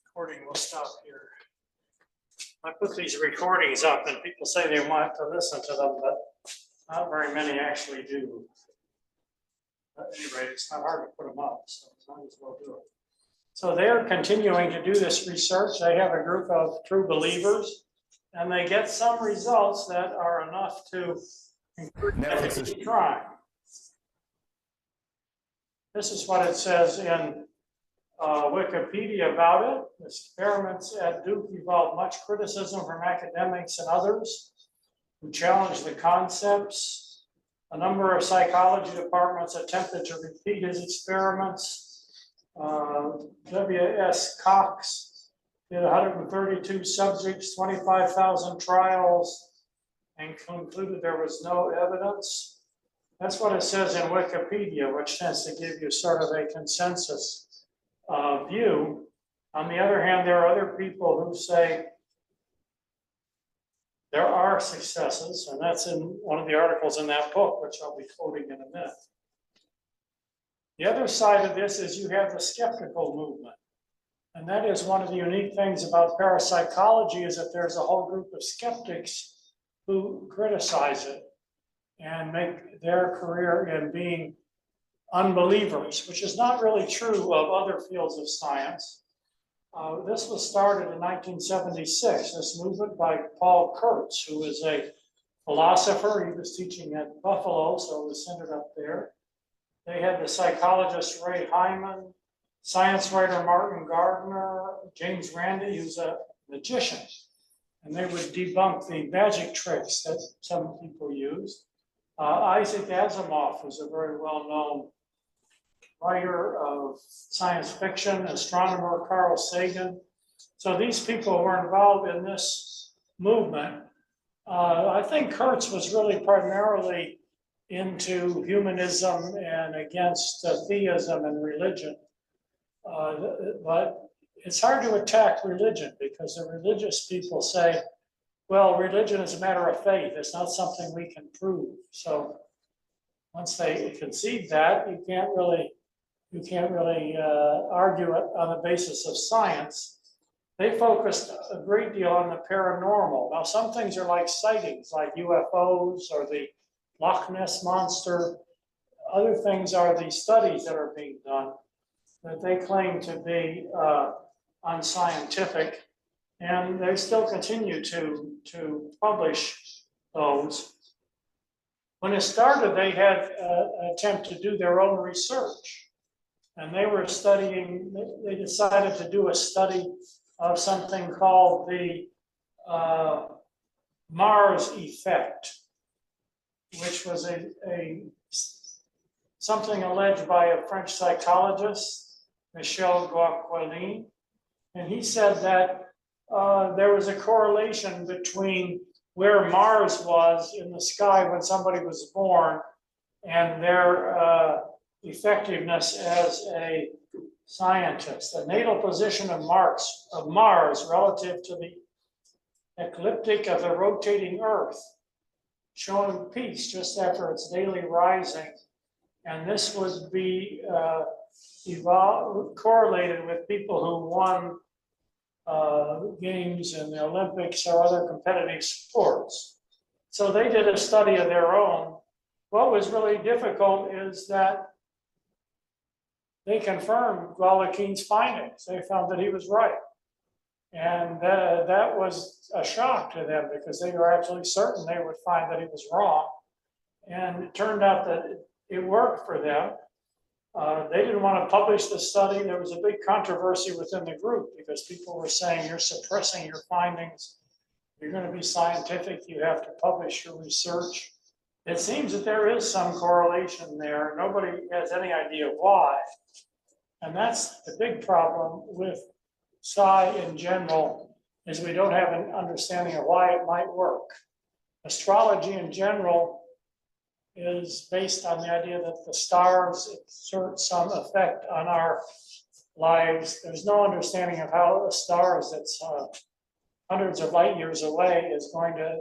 Recording will stop here. I put these recordings up and people say they want to listen to them, but not very many actually do. At any rate, it's not hard to put them up, so might as well do it. So they're continuing to do this research. They have a group of true believers, and they get some results that are enough to encourage them to keep trying. This is what it says in Wikipedia about it. The experiments at Duke involved much criticism from academics and others who challenged the concepts. A number of psychology departments attempted to repeat his experiments. W.S. Cox did 132 subjects, 25,000 trials, and concluded there was no evidence. That's what it says in Wikipedia, which tends to give you sort of a consensus view. On the other hand, there are other people who say there are successes, and that's in one of the articles in that book, which I'll be quoting in a minute. The other side of this is you have the skeptical movement. And that is one of the unique things about parapsychology, is that there's a whole group of skeptics who criticize it and make their career in being unbelievers, which is not really true of other fields of science. This was started in 1976, this movement by Paul Kurtz, who is a philosopher. He was teaching at Buffalo, so it was centered up there. They had the psychologist Ray Hyman, science writer Martin Gardner, James Randi, who's a magician, and they would debunk the magic tricks that some people use. Isaac Asimov was a very well-known writer of science fiction, astronomer Carl Sagan. So these people were involved in this movement. I think Kurtz was really primarily into humanism and against theism and religion. But it's hard to attack religion because the religious people say, well, religion is a matter of faith. It's not something we can prove. So once they concede that, you can't really argue it on the basis of science. They focused a great deal on the paranormal. Now, some things are like sightings, like UFOs or the Loch Ness Monster. Other things are the studies that are being done that they claim to be unscientific, and they still continue to publish those. When it started, they had an attempt to do their own research, and they were studying, they decided to do a study of something called the Mars effect, which was something alleged by a French psychologist, Michel Gauquelin. And he said that there was a correlation between where Mars was in the sky when somebody was born and their effectiveness as a scientist. The natal position of Mars relative to the ecliptic of the rotating Earth, showing peaks just after its daily rising. And this would be correlated with people who won games in the Olympics or other competitive sports. So they did a study of their own. What was really difficult is that they confirmed Gauquelin's findings. They found that he was right. And that was a shock to them because they were absolutely certain they would find that he was wrong. And it turned out that it worked for them. They didn't want to publish the study. There was a big controversy within the group because people were saying, you're suppressing your findings. You're going to be scientific. You have to publish your research. It seems that there is some correlation there. Nobody has any idea why. And that's the big problem with psi in general, is we don't have an understanding of why it might work. Astrology in general is based on the idea that the stars exert some effect on our lives. There's no understanding of how a star that's hundreds of light years away is going to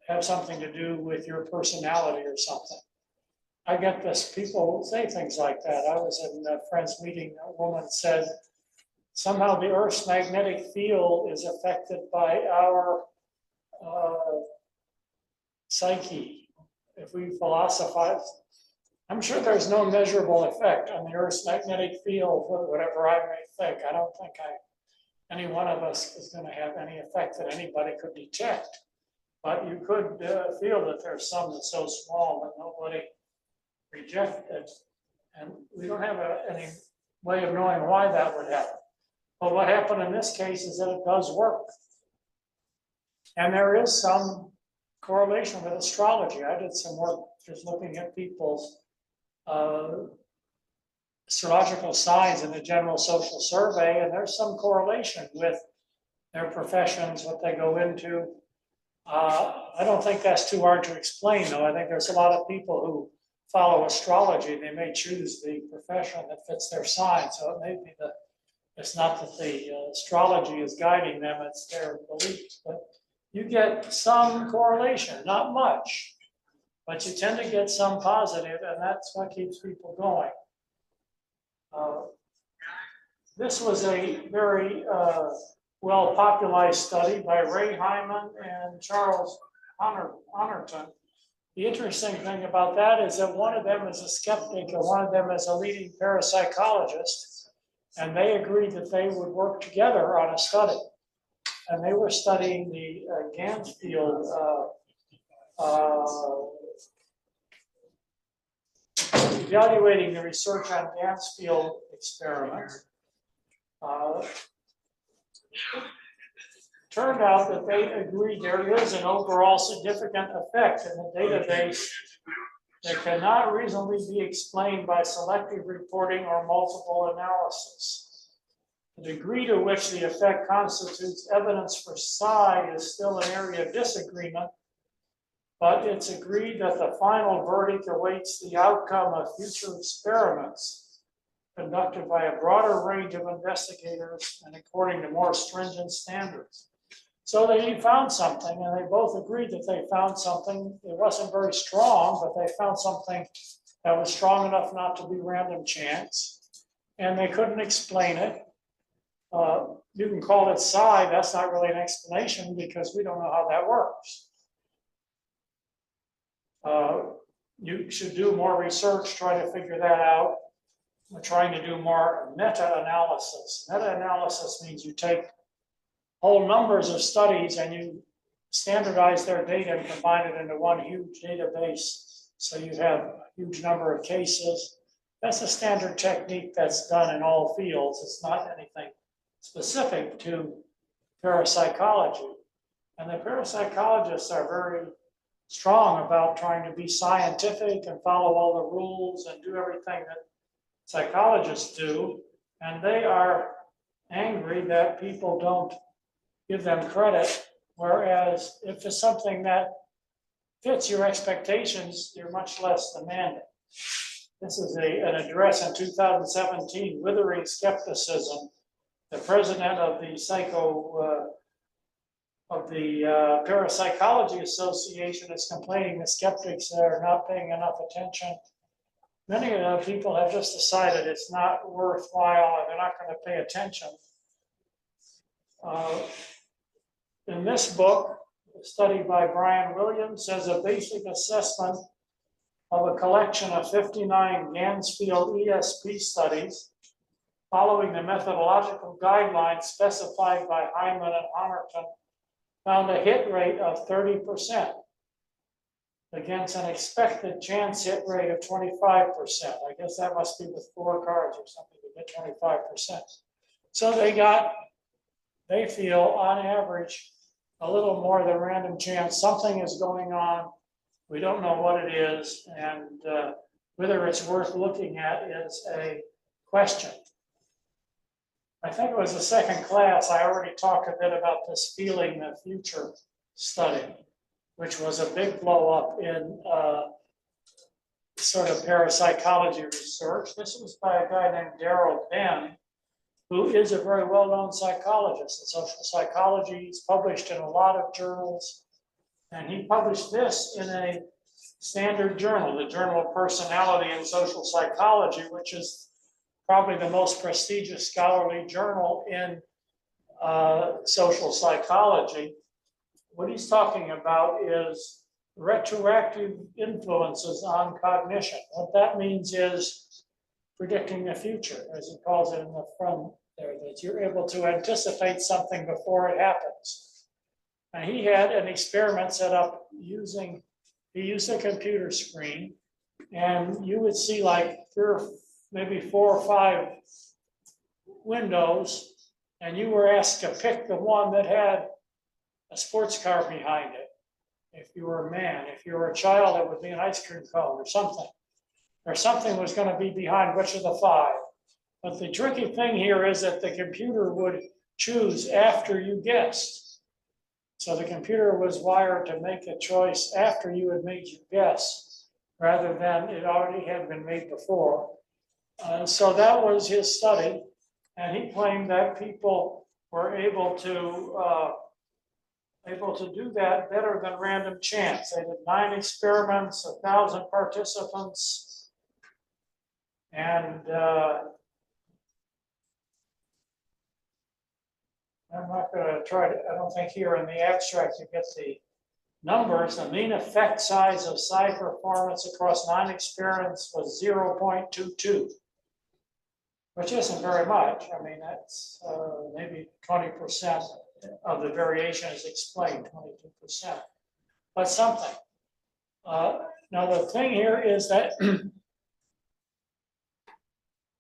have something to do with your personality or something. I get this, people say things like that. I was in a friend's meeting, a woman said, somehow the Earth's magnetic field is affected by our psyche. If we philosophize, I'm sure there's no measurable effect on the Earth's magnetic field, whatever I may think. I don't think any one of us is going to have any effect that anybody could detect. But you could feel that there's some that's so small that nobody rejects it. And we don't have any way of knowing why that would happen. But what happened in this case is that it does work. And there is some correlation with astrology. I did some work just looking at people's astrological signs in the general social survey, and there's some correlation with their professions, what they go into. I don't think that's too hard to explain, though. I think there's a lot of people who follow astrology. They may choose the profession that fits their sign, so it may be it's not that the astrology is guiding them, it's their beliefs. But you get some correlation, not much, but you tend to get some positive, and that's what keeps people going. This was a very well-popularized study by Ray Hyman and Charles Honerton. The interesting thing about that is that one of them is a skeptic and one of them is a leading parapsychologist, and they agreed that they would work together on a study. And they were studying the Gansfield evaluating the research on Gansfield experiments. Turned out that they agreed there is an overall significant effect in the database that cannot reasonably be explained by selective reporting or multiple analysis. The degree to which the effect constitutes evidence for psi is still an area of disagreement, but it's agreed that the final verdict awaits the outcome of future experiments conducted by a broader range of investigators and according to more stringent standards. So they found something, and they both agreed that they found something. It wasn't very strong, but they found something that was strong enough not to be random chance, and they couldn't explain it. You can call it psi, that's not really an explanation because we don't know how that works. You should do more research, try to figure that out. We're trying to do more meta-analysis. Meta-analysis means you take whole numbers of studies and you standardize their data and combine it into one huge database. So you have a huge number of cases. That's a standard technique that's done in all fields. It's not anything specific to parapsychology. And the parapsychologists are very strong about trying to be scientific and follow all the rules and do everything that psychologists do. And they are angry that people don't give them credit, whereas if it's something that fits your expectations, you're much less demanding. This is an address in 2017, Withering Skepticism. The president of the Parapsychology Association is complaining that skeptics are not paying enough attention. Many of the people have just decided it's not worthwhile and they're not going to pay attention. In this book, a study by Brian Williams says a basic assessment of a collection of 59 Gansfield ESP studies following the methodological guidelines specified by Hyman and Honerton found a hit rate of 30% against an expected chance hit rate of 25%. I guess that must be with 4 cards or something to get 25%. So they feel on average a little more than random chance. Something is going on. We don't know what it is, and whether it's worth looking at is a question. I think it was the second class, I already talked a bit about this Feeling the Future study, which was a big blow up in sort of parapsychology research. This was by a guy named Darrell Ben, who is a very well-known psychologist in social psychology. He's published in a lot of journals. And he published this in a standard journal, the Journal of Personality and Social Psychology, which is probably the most prestigious scholarly journal in social psychology. What he's talking about is retroactive influences on cognition. What that means is predicting the future, as he calls it in the front there, that you're able to anticipate something before it happens. And he had an experiment set up using, he used a computer screen, and you would see like maybe 4 or 5 windows, and you were asked to pick the one that had a sports car behind it. If you were a man, if you were a child, it would be an ice cream cone or something. Or something was going to be behind which of the 5. But the tricky thing here is that the computer would choose after you guessed. So the computer was wired to make a choice after you had made your guess, rather than it already had been made before. So that was his study. And he claimed that people were able to do that better than random chance. They did 9 experiments, 1,000 participants, and I'm not going to try to, I don't think here in the abstract you get the numbers. The mean effect size of psi performance across 9 experiments was 0.22, which isn't very much. I mean, that's maybe 20% of the variation is explained, 22%, but something. Now the thing here is that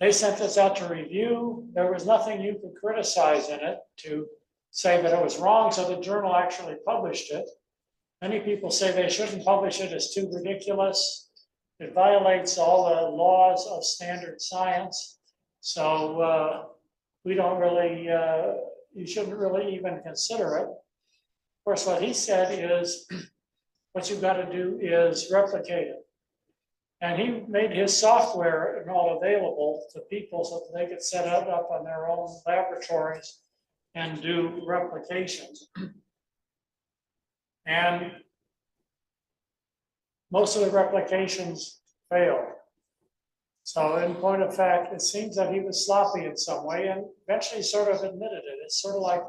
they sent this out to review. There was nothing you could criticize in it to say that it was wrong, so the journal actually published it. Many people say they shouldn't publish it, it's too ridiculous. It violates all the laws of standard science. So we don't really, you shouldn't really even consider it. Of course, what he said is, what you've got to do is replicate it. And he made his software and all available to people so that they could set it up on their own laboratories and do replications. And most of the replications failed. So in point of fact, it seems that he was sloppy in some way and eventually sort of admitted it. It's sort of like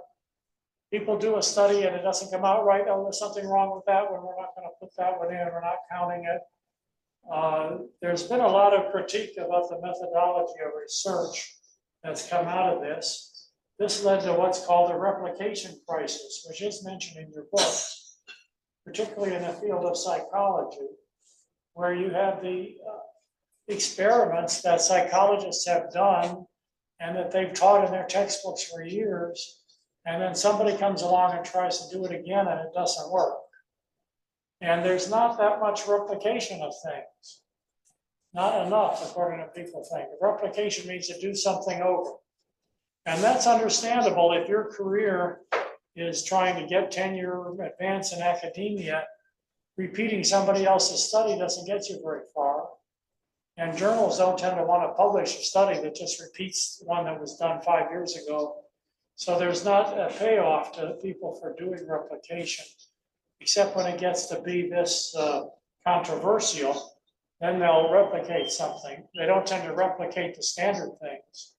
people do a study and it doesn't come out right. Oh, there's something wrong with that one. We're not going to put that one in. We're not counting it. There's been a lot of critique about the methodology of research that's come out of this. This led to what's called the replication crisis, which is mentioned in your book, particularly in the field of psychology, where you have the experiments that psychologists have done and that they've taught in their textbooks for years, and then somebody comes along and tries to do it again and it doesn't work. And there's not that much replication of things. Not enough, according to people think. Replication means to do something over. And that's understandable if your career is trying to get tenure, advance in academia. Repeating somebody else's study doesn't get you very far. And journals don't tend to want to publish a study that just repeats one that was done 5 years ago. So there's not a payoff to people for doing replication, except when it gets to be this controversial, then they'll replicate something. They don't tend to replicate the standard things.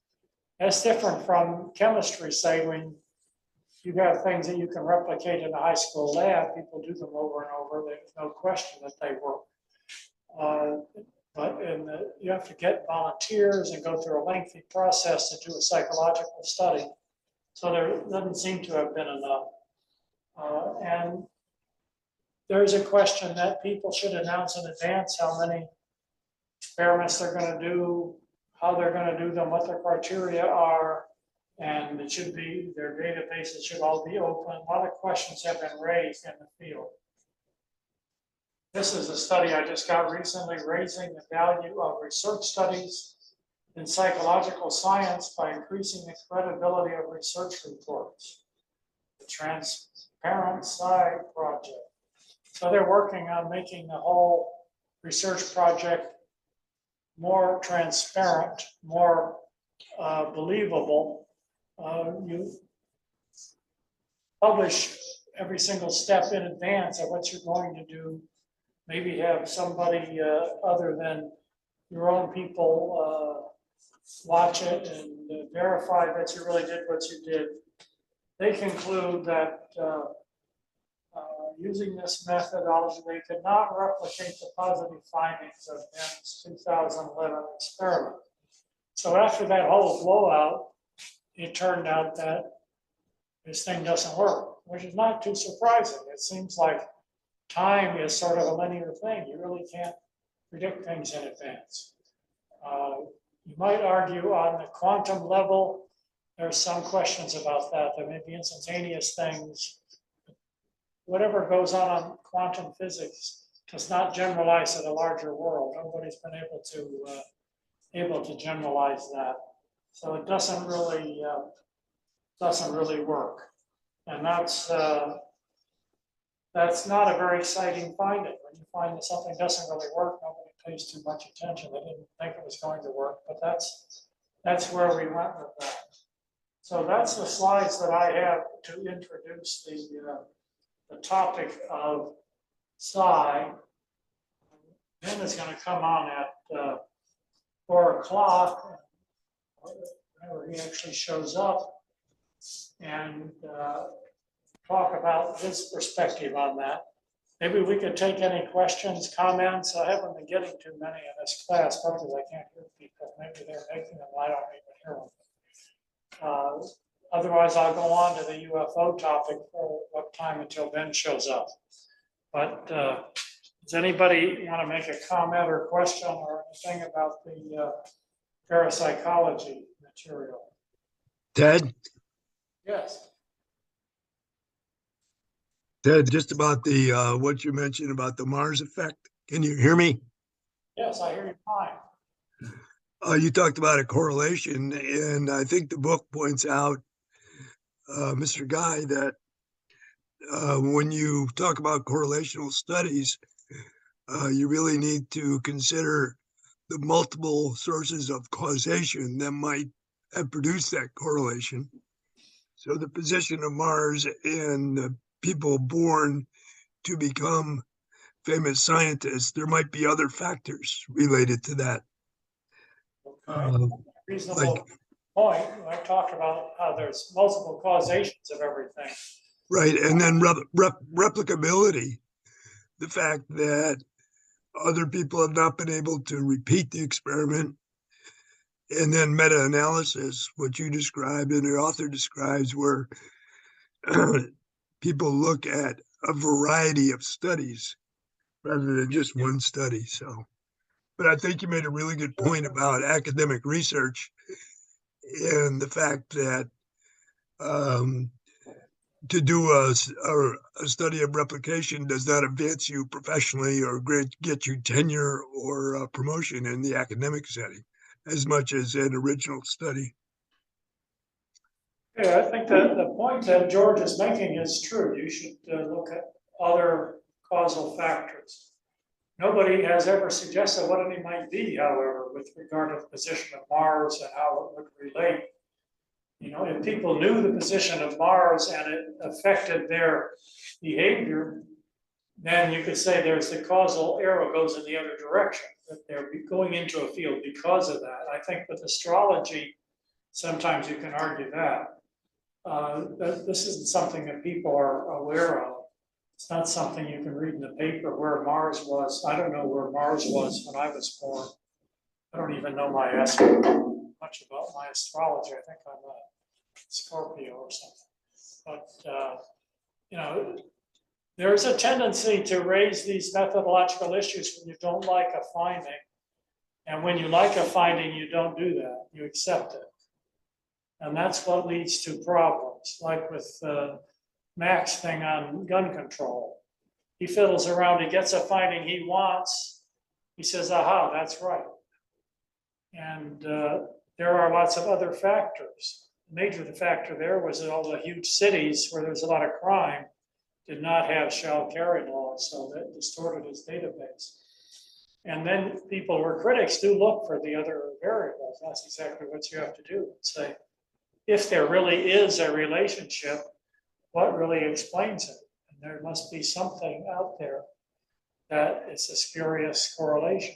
That's different from chemistry, say, when you have things that you can replicate in a high school lab, people do them over and over. There's no question that they work. But you have to get volunteers and go through a lengthy process to do a psychological study. So there doesn't seem to have been enough. And there's a question that people should announce in advance how many experiments they're going to do, how they're going to do them, what their criteria are, and it should be, their databases should all be open. A lot of questions have been raised in the field. This is a study I just got recently, raising the value of research studies in psychological science by increasing the credibility of research reports. The Transparent Psi Project. So they're working on making the whole research project more transparent, more believable. You publish every single step in advance of what you're going to do maybe have somebody other than your own people watch it and verify that you really did what you did. They conclude that using this methodology, they could not replicate the positive findings of Ben's 2011 experiment. So after that whole blowout, it turned out that this thing doesn't work, which is not too surprising. It seems like time is sort of a linear thing. You really can't predict things in advance. You might argue on the quantum level, there's some questions about that. There may be instantaneous things. Whatever goes on quantum physics does not generalize to the larger world. Nobody's been able to generalize that. So it doesn't really work. And that's not a very exciting finding. When you find that something doesn't really work, nobody pays too much attention. They didn't think it was going to work, but that's where we went with that. So that's the slides that I have to introduce the topic of psi. Ben is going to come on at 4 o'clock, whenever he actually shows up, and talk about his perspective on that. Maybe we could take any questions, comments. I haven't been getting too many in this class, probably I can't hear people. Maybe they're making them, I don't even hear them. Otherwise, I'll go on to the UFO topic for what time until Ben shows up. But does anybody want to make a comment or question or anything about the parapsychology material? Ted? Yes. Ted, just about the what you mentioned about the Mars effect. Can you hear me? Yes, I hear you fine. You talked about a correlation, and I think the book points out, Mr. Guy, that when you talk about correlational studies, you really need to consider the multiple sources of causation that might have produced that correlation. So the position of Mars and the people born to become famous scientists, there might be other factors related to that. Okay. Reasonable point. I talked about how there's multiple causations of everything. Right, and then replicability, the fact that other people have not been able to repeat the experiment, and then meta-analysis, what you described and the author describes, where people look at a variety of studies rather than just one study. So, but I think you made a really good point about academic research and the fact that to do a study of replication does not advance you professionally or get you tenure or promotion in the academic setting as much as an original study. Yeah, I think that the point that George is making is true. You should look at other causal factors. Nobody has ever suggested what any might be, however, with regard to the position of Mars and how it would relate. You know, if people knew the position of Mars and it affected their behavior, then you could say there's the causal arrow goes in the other direction, that they're going into a field because of that. I think with astrology, sometimes you can argue that. This isn't something that people are aware of. It's not something you can read in the paper where Mars was. I don't know where Mars was when I was born. I don't even know much about my astrology. I think I'm a Scorpio or something. But, you know, there's a tendency to raise these methodological issues when you don't like a finding. And when you like a finding, you don't do that. You accept it. And that's what leads to problems, like with Mac's thing on gun control. He fiddles around, he gets a finding he wants. He says, aha, that's right. And there are lots of other factors. The major factor there was that all the huge cities where there's a lot of crime did not have shall carry laws, so that distorted his database. And then people who are critics do look for the other variables. That's exactly what you have to do. Say, if there really is a relationship, what really explains it? And there must be something out there that it's a spurious correlation.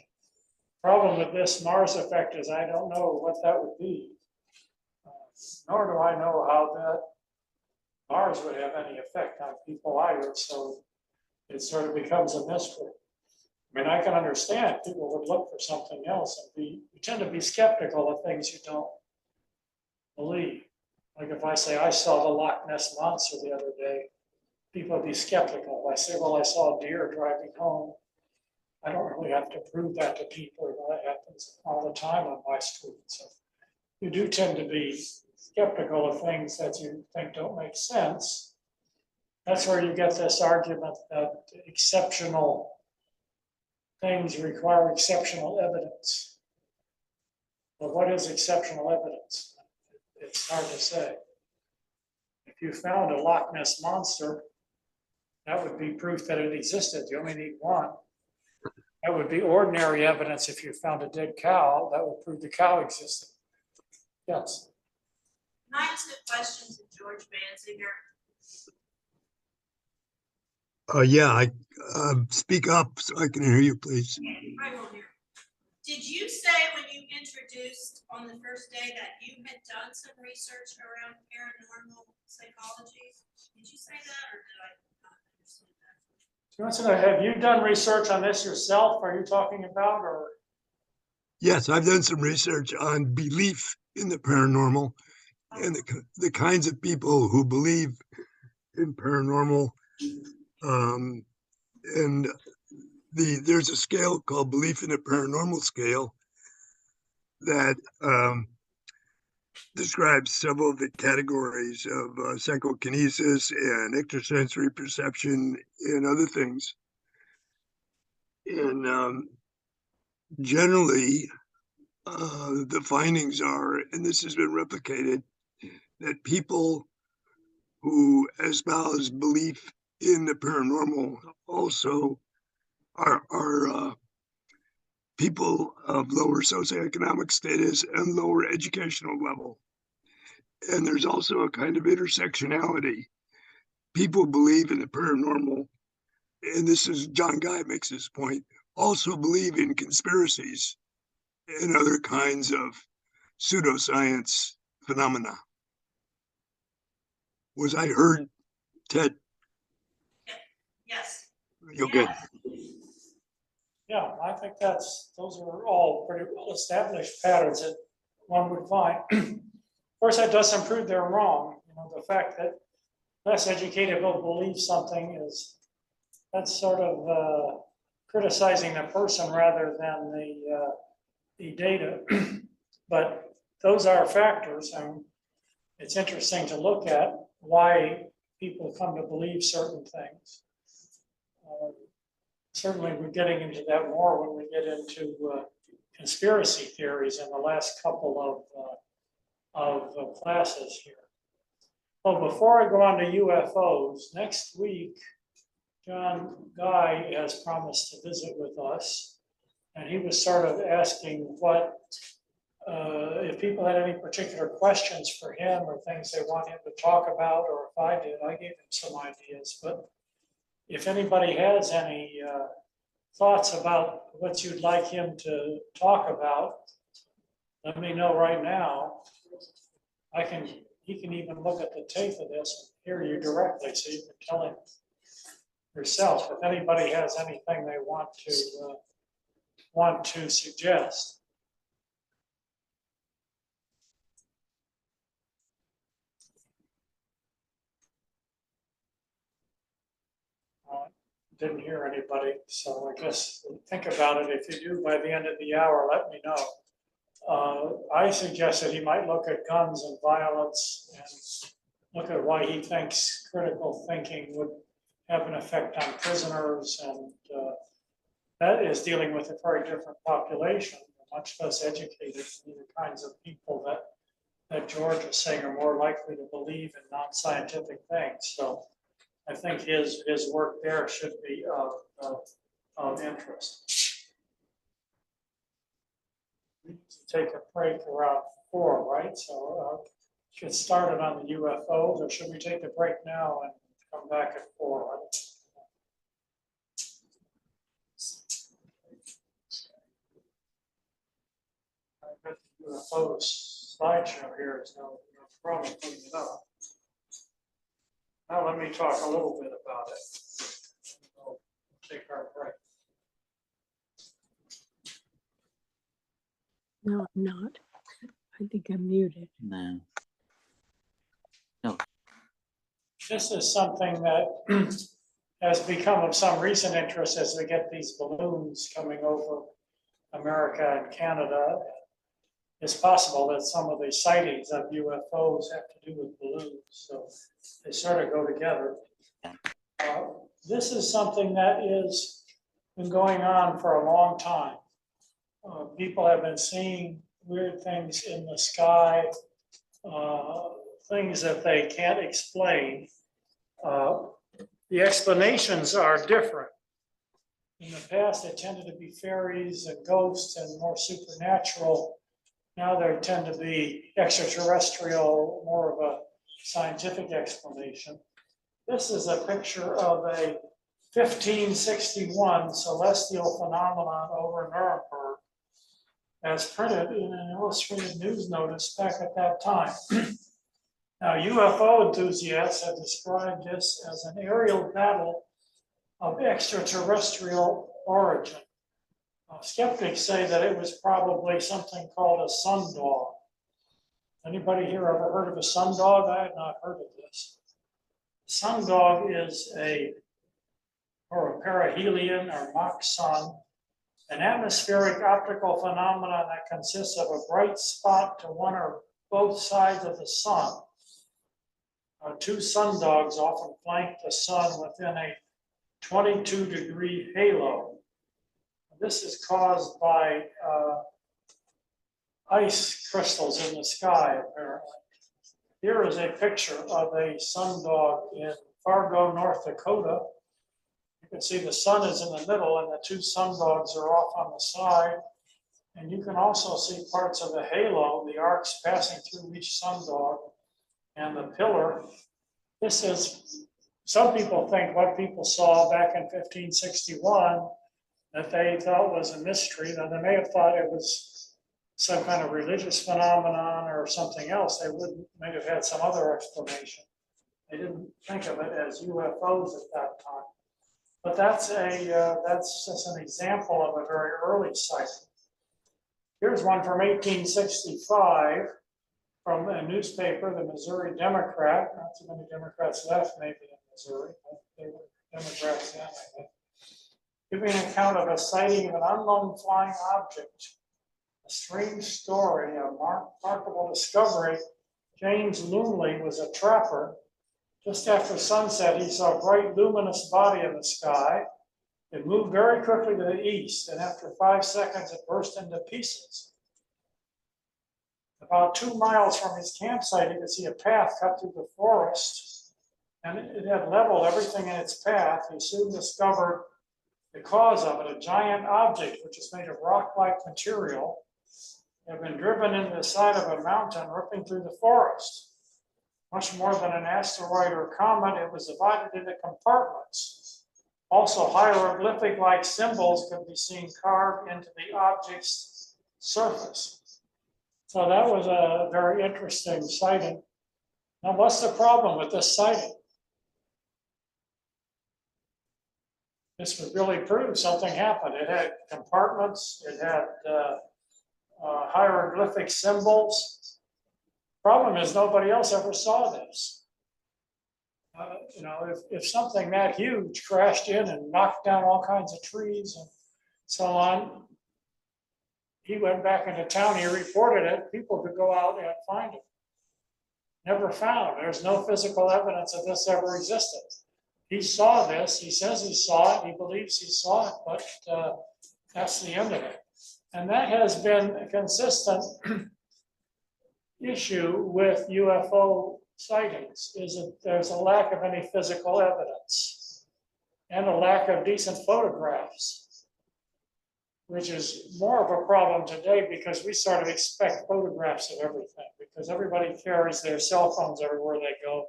Problem with this Mars effect is I don't know what that would be. Nor do I know how that Mars would have any effect on people either, so it sort of becomes a mystery. I mean, I can understand people would look for something else and we tend to be skeptical of things you don't believe. Like if I say I saw the Loch Ness Monster the other day, people would be skeptical. If I say, well, I saw a deer driving home, I don't really have to prove that to people. That happens all the time on my street. So you do tend to be skeptical of things that you think don't make sense. That's where you get this argument that exceptional things require exceptional evidence. But what is exceptional evidence? It's hard to say. If you found a Loch Ness Monster, that would be proof that it existed. You only need one. That would be ordinary evidence. If you found a dead cow, that would prove the cow existed. Yes. Can I ask a question to George Banziger? Yeah, speak up so I can hear you, please. I will hear. Did you say when you introduced on the first day that you had done some research around paranormal psychology? Did you say that, or did I not understand that? Johnson, have you done research on this yourself? Are you talking about, or? Yes, I've done some research on belief in the paranormal and the kinds of people who believe in paranormal. And there's a scale called belief in the paranormal scale that describes several of the categories of psychokinesis and extrasensory perception and other things. And generally, the findings are, and this has been replicated, that people who espouse belief in the paranormal also are people of lower socioeconomic status and lower educational level. And there's also a kind of intersectionality. People believe in the paranormal, and this is John Guy makes this point, also believe in conspiracies and other kinds of pseudoscience phenomena. Was I heard, Ted? Yes. You're good. Yeah, I think those are all pretty well established patterns that one would find. Of course, that doesn't prove they're wrong. You know, the fact that less educated people believe something that's sort of criticizing the person rather than the data. But those are factors, and it's interesting to look at why people come to believe certain things. Certainly, we're getting into that more when we get into conspiracy theories in the last couple of classes here. Well, before I go on to UFOs, next week, John Guy has promised to visit with us, and he was sort of asking what, if people had any particular questions for him or things they want him to talk about, or if I did, I gave him some ideas, but if anybody has any thoughts about what you'd like him to talk about, let me know right now. He can even look at the tape of this and hear you directly, so you can tell him yourself if anybody has anything they want to suggest. Didn't hear anybody, so I guess think about it. If you do by the end of the hour, let me know. I suggested he might look at guns and violence and look at why he thinks critical thinking would have an effect on prisoners, and that is dealing with a very different population, much less educated than the kinds of people that George is saying are more likely to believe in non-scientific things. So I think his work there should be of interest. We need to take a break around 4, right? So should start it on the UFOs, or should we take the break now and come back at 4? UFO slideshow here, is no problem putting it up. Now let me talk a little bit about it. We'll take our break. No, I'm not. I think I'm muted. No. This is something that has become of some recent interest as we get these balloons coming over America and Canada. It's possible that some of the sightings of UFOs have to do with balloons, so they sort of go together. This is something that is been going on for a long time. People have been seeing weird things in the sky, things that they can't explain. The explanations are different. In the past, they tended to be fairies and ghosts and more supernatural. Now they tend to be extraterrestrial, more of a scientific explanation. This is a picture of a 1561 celestial phenomenon over Nuremberg, as printed in an illustrated news notice back at that time. Now, UFO enthusiasts have described this as an aerial battle of extraterrestrial origin. Skeptics say that it was probably something called a sundog. Anybody here ever heard of a sundog? I had not heard of this. Sundog is a perihelion or mock sun, an atmospheric optical phenomenon that consists of a bright spot to one or both sides of the sun. Two sundogs often flank the sun within a 22-degree halo. This is caused by ice crystals in the sky, apparently. Here is a picture of a sundog in Fargo, North Dakota. You can see the sun is in the middle and the two sundogs are off on the side. And you can also see parts of the halo, the arcs passing through each sundog and the pillar. This is, some people think what people saw back in 1561 that they thought was a mystery. Now, they may have thought it was some kind of religious phenomenon or something else. They might have had some other explanation. They didn't think of it as UFOs at that time. But that's just an example of a very early sighting. Here's one from 1865 from a newspaper, the Missouri Democrat. Not too many Democrats left maybe in Missouri, but they were Democrats then, I think. Giving an account of a sighting of an unknown flying object. A strange story, a remarkable discovery. James Lumley was a trapper. Just after sunset, he saw a bright luminous body in the sky. It moved very quickly to the east, and after 5 seconds, it burst into pieces. About 2 miles from his campsite, he could see a path cut through the forest, and it had leveled everything in its path. He soon discovered the cause of it, a giant object which is made of rock-like material, had been driven into the side of a mountain, ripping through the forest. Much more than an asteroid or comet, it was divided into compartments. Also, hieroglyphic-like symbols could be seen carved into the object's surface. So that was a very interesting sighting. Now, what's the problem with this sighting? This would really prove something happened. It had compartments, it had hieroglyphic symbols. Problem is, nobody else ever saw this. You know, if something that huge crashed in and knocked down all kinds of trees and so on, he went back into town, he reported it, people could go out and find it. Never found. There's no physical evidence that this ever existed. He saw this, he says he saw it, he believes he saw it, but that's the end of it. And that has been a consistent issue with UFO sightings, is that there's a lack of any physical evidence and a lack of decent photographs, which is more of a problem today because we sort of expect photographs of everything because everybody carries their cell phones everywhere they go.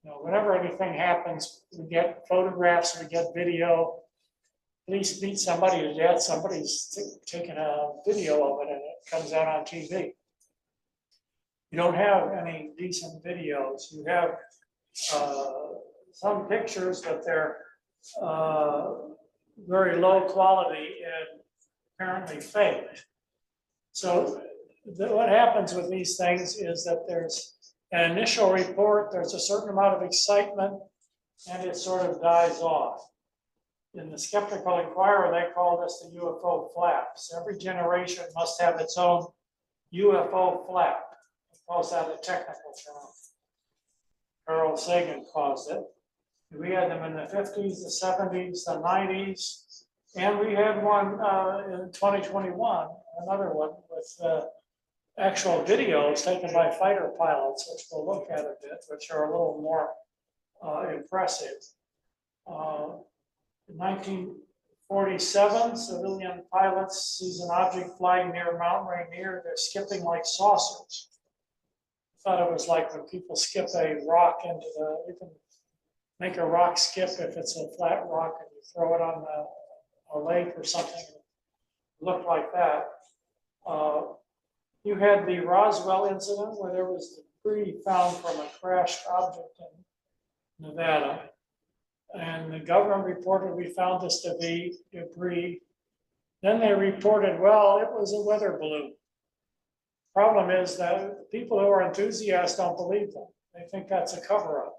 You know, whenever anything happens, we get photographs, we get video. police beat somebody to death, somebody's taking a video of it and it comes out on TV. You don't have any decent videos. You have some pictures, but they're very low quality and apparently fake. So what happens with these things is that there's an initial report, there's a certain amount of excitement, and it sort of dies off. In the Skeptical Inquirer, they call this the UFO flaps. Every generation must have its own UFO flap. He calls that a technical term. Carl Sagan caused it. We had them in the 50s, the 70s, the 90s, and we had one in 2021, another one with actual videos taken by fighter pilots, which we'll look at a bit, which are a little more impressive. In 1947, civilian pilots sees an object flying near Mount Rainier. They're skipping like saucers. I thought it was like when people skip a rock into the, you can make a rock skip if it's a flat rock and you throw it on a lake or something. It looked like that. You had the Roswell incident where there was debris found from a crashed object in Nevada. And the government reported we found this to be debris. Then they reported, well, it was a weather balloon. Problem is that people who are enthusiasts don't believe them. They think that's a cover-up.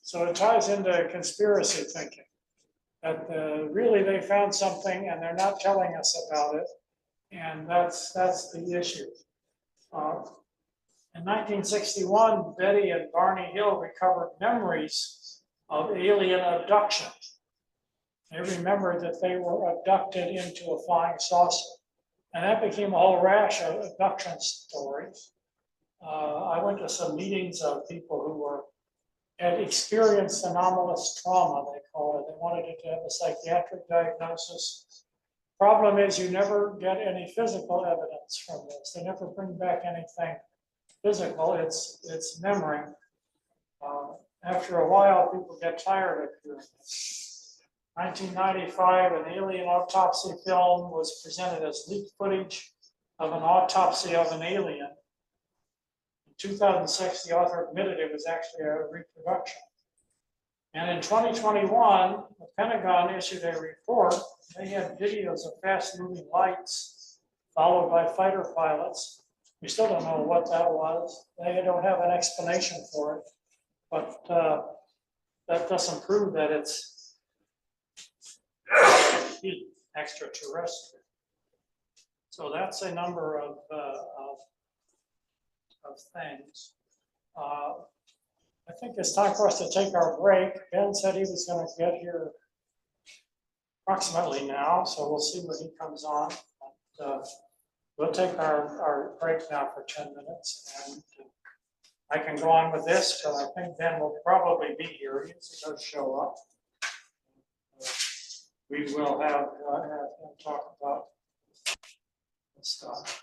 So it ties into conspiracy thinking. That really they found something and they're not telling us about it. And that's the issue. In 1961, Betty and Barney Hill recovered memories of alien abduction. They remembered that they were abducted into a flying saucer. And that became a whole rash of abduction stories. I went to some meetings of people who had experienced anomalous trauma, they call it. They wanted it to have a psychiatric diagnosis. Problem is you never get any physical evidence from this. They never bring back anything physical, it's memory. After a while, people get tired of doing this. 1995, an alien autopsy film was presented as leaked footage of an autopsy of an alien. In 2006, the author admitted it was actually a reproduction. And in 2021, the Pentagon issued a report. They had videos of fast-moving lights followed by fighter pilots. We still don't know what that was. They don't have an explanation for it. But that doesn't prove that it's extraterrestrial. So that's a number of things. I think it's time for us to take our break. Ben said he was going to get here approximately now, so we'll see when he comes on. But, we'll take our break now for 10 minutes, and I can go on with this, but I think Ben will probably be here. He does show up. We will have him talk about this stuff.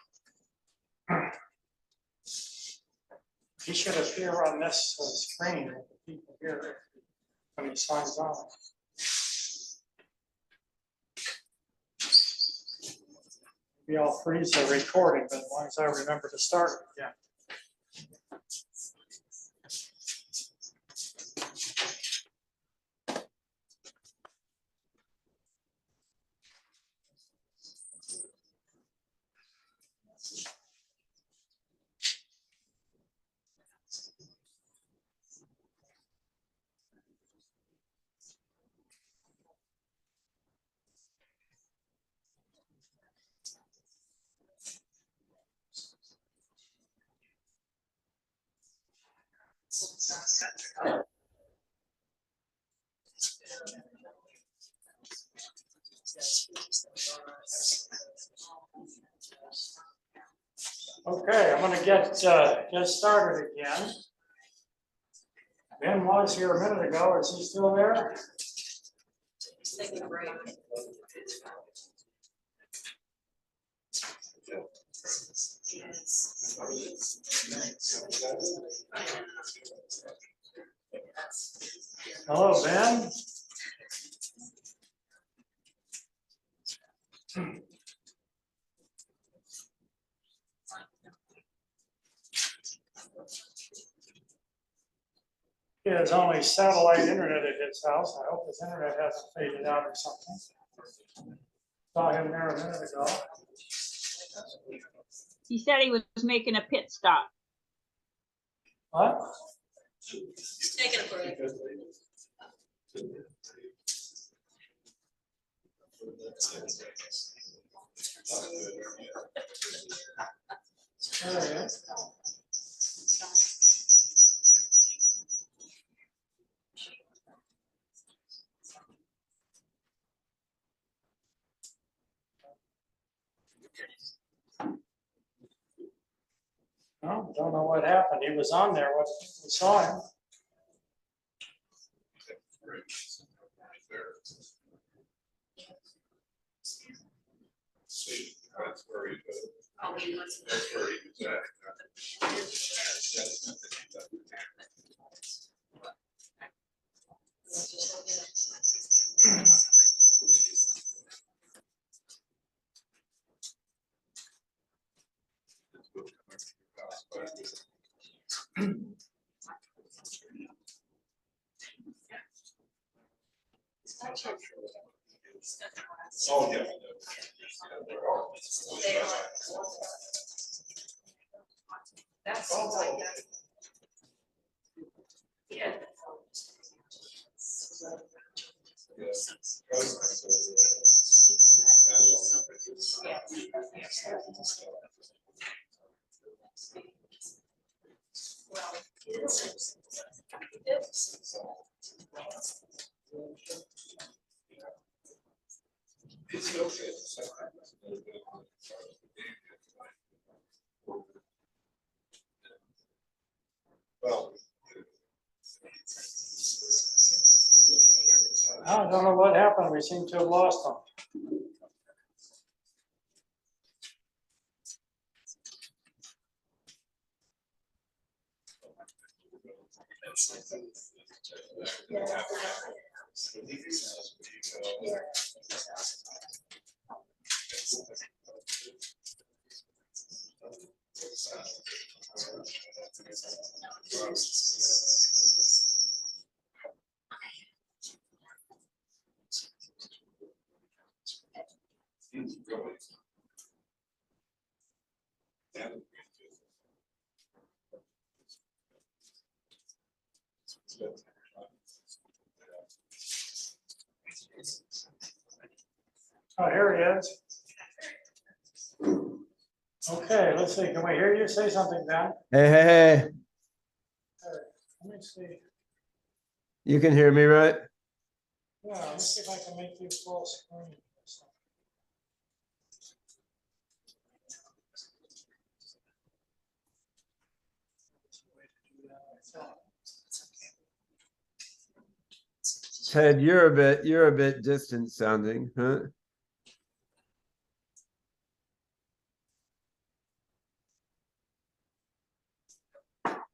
He should appear on this screen with the people here when he signs on. Maybe I'll freeze the recording, but as long as I remember to start it again. Okay, I'm going to get started again. Ben was here a minute ago. Is he still there? Taking a break. Hello, Ben. He has only satellite internet at his house. I hope his internet hasn't faded out or something. Saw him there a minute ago. He said he was making a pit stop. What? He's taking a break. There he is. No, don't know what happened. He was on there. What, we saw him. That's where he was. That's where he was at. Oh, yeah. That seems like that. Yeah. Well. I don't know what happened. We seem to have lost him. Oh, here he is. Okay, let's see. Can we hear you say something, Ben? Hey, Let me see. you can hear me, right? Yeah, let me see if I can make you full screen. Ted, you're a bit distant sounding, huh?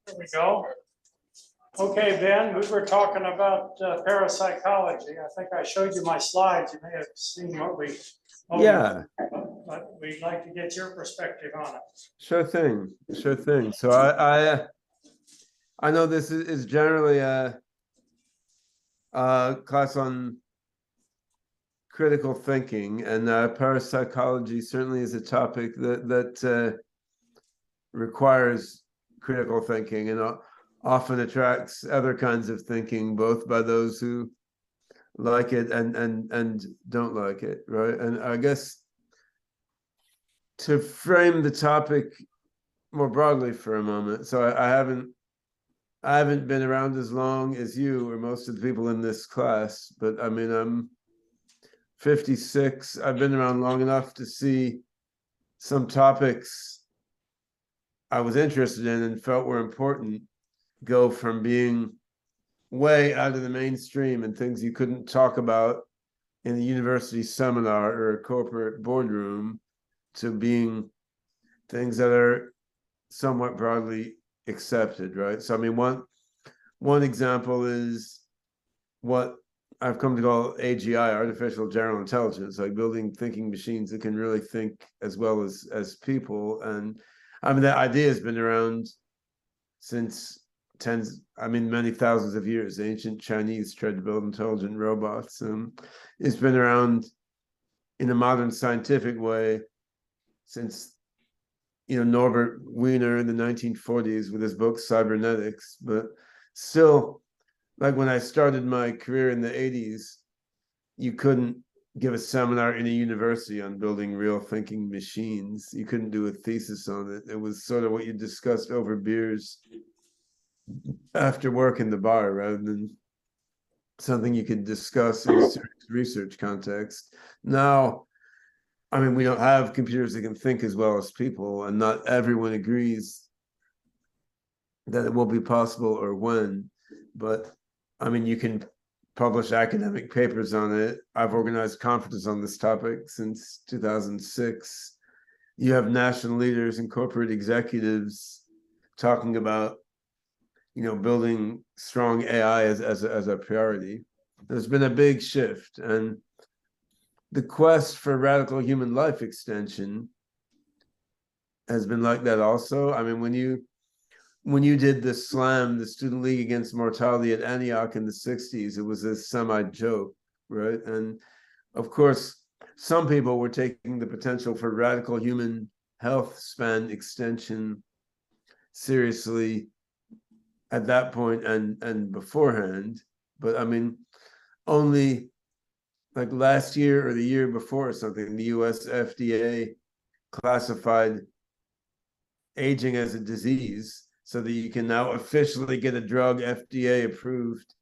There we go. Okay, Ben, we were talking about parapsychology. I think I showed you my slides. You may have seen what we. Yeah, But we'd like to get your perspective on it. sure thing, sure thing. So I know this is generally a class on critical thinking, and parapsychology certainly is a topic that requires critical thinking and often attracts other kinds of thinking, both by those who like it and don't like it, right? And I guess to frame the topic more broadly for a moment, so I haven't been around as long as you or most of the people in this class, but I mean I'm 56. I've been around long enough to see some topics I was interested in and felt were important go from being way out of the mainstream and things you couldn't talk about in a university seminar or a corporate boardroom to being things that are somewhat broadly accepted, right? So I mean, one example is what I've come to call AGI, artificial general intelligence, like building thinking machines that can really think as well as people. And I mean, that idea has been around since many thousands of years. Ancient Chinese tried to build intelligent robots. It's been around in a modern scientific way since, Norbert Wiener in the 1940s with his book Cybernetics. But still, like when I started my career in the 80s, you couldn't give a seminar in a university on building real thinking machines. You couldn't do a thesis on it. It was sort of what you discussed over beers after work in the bar rather than something you could discuss in a serious research context. Now, we don't have computers that can think as well as people, and not everyone agrees that it will be possible or when, but you can publish academic papers on it. I've organized conferences on this topic since 2006. You have national leaders and corporate executives talking about, building strong AI as a priority. There's been a big shift, and the quest for radical human life extension has been like that also. When you did the SLAM, the Student League Against Mortality at Antioch in the 60s, it was a semi-joke, right? And of course, some people were taking the potential for radical human health span extension seriously at that point and beforehand. But only like last year or the year before or something, the US FDA classified aging as a disease so that you can now officially get a drug FDA approved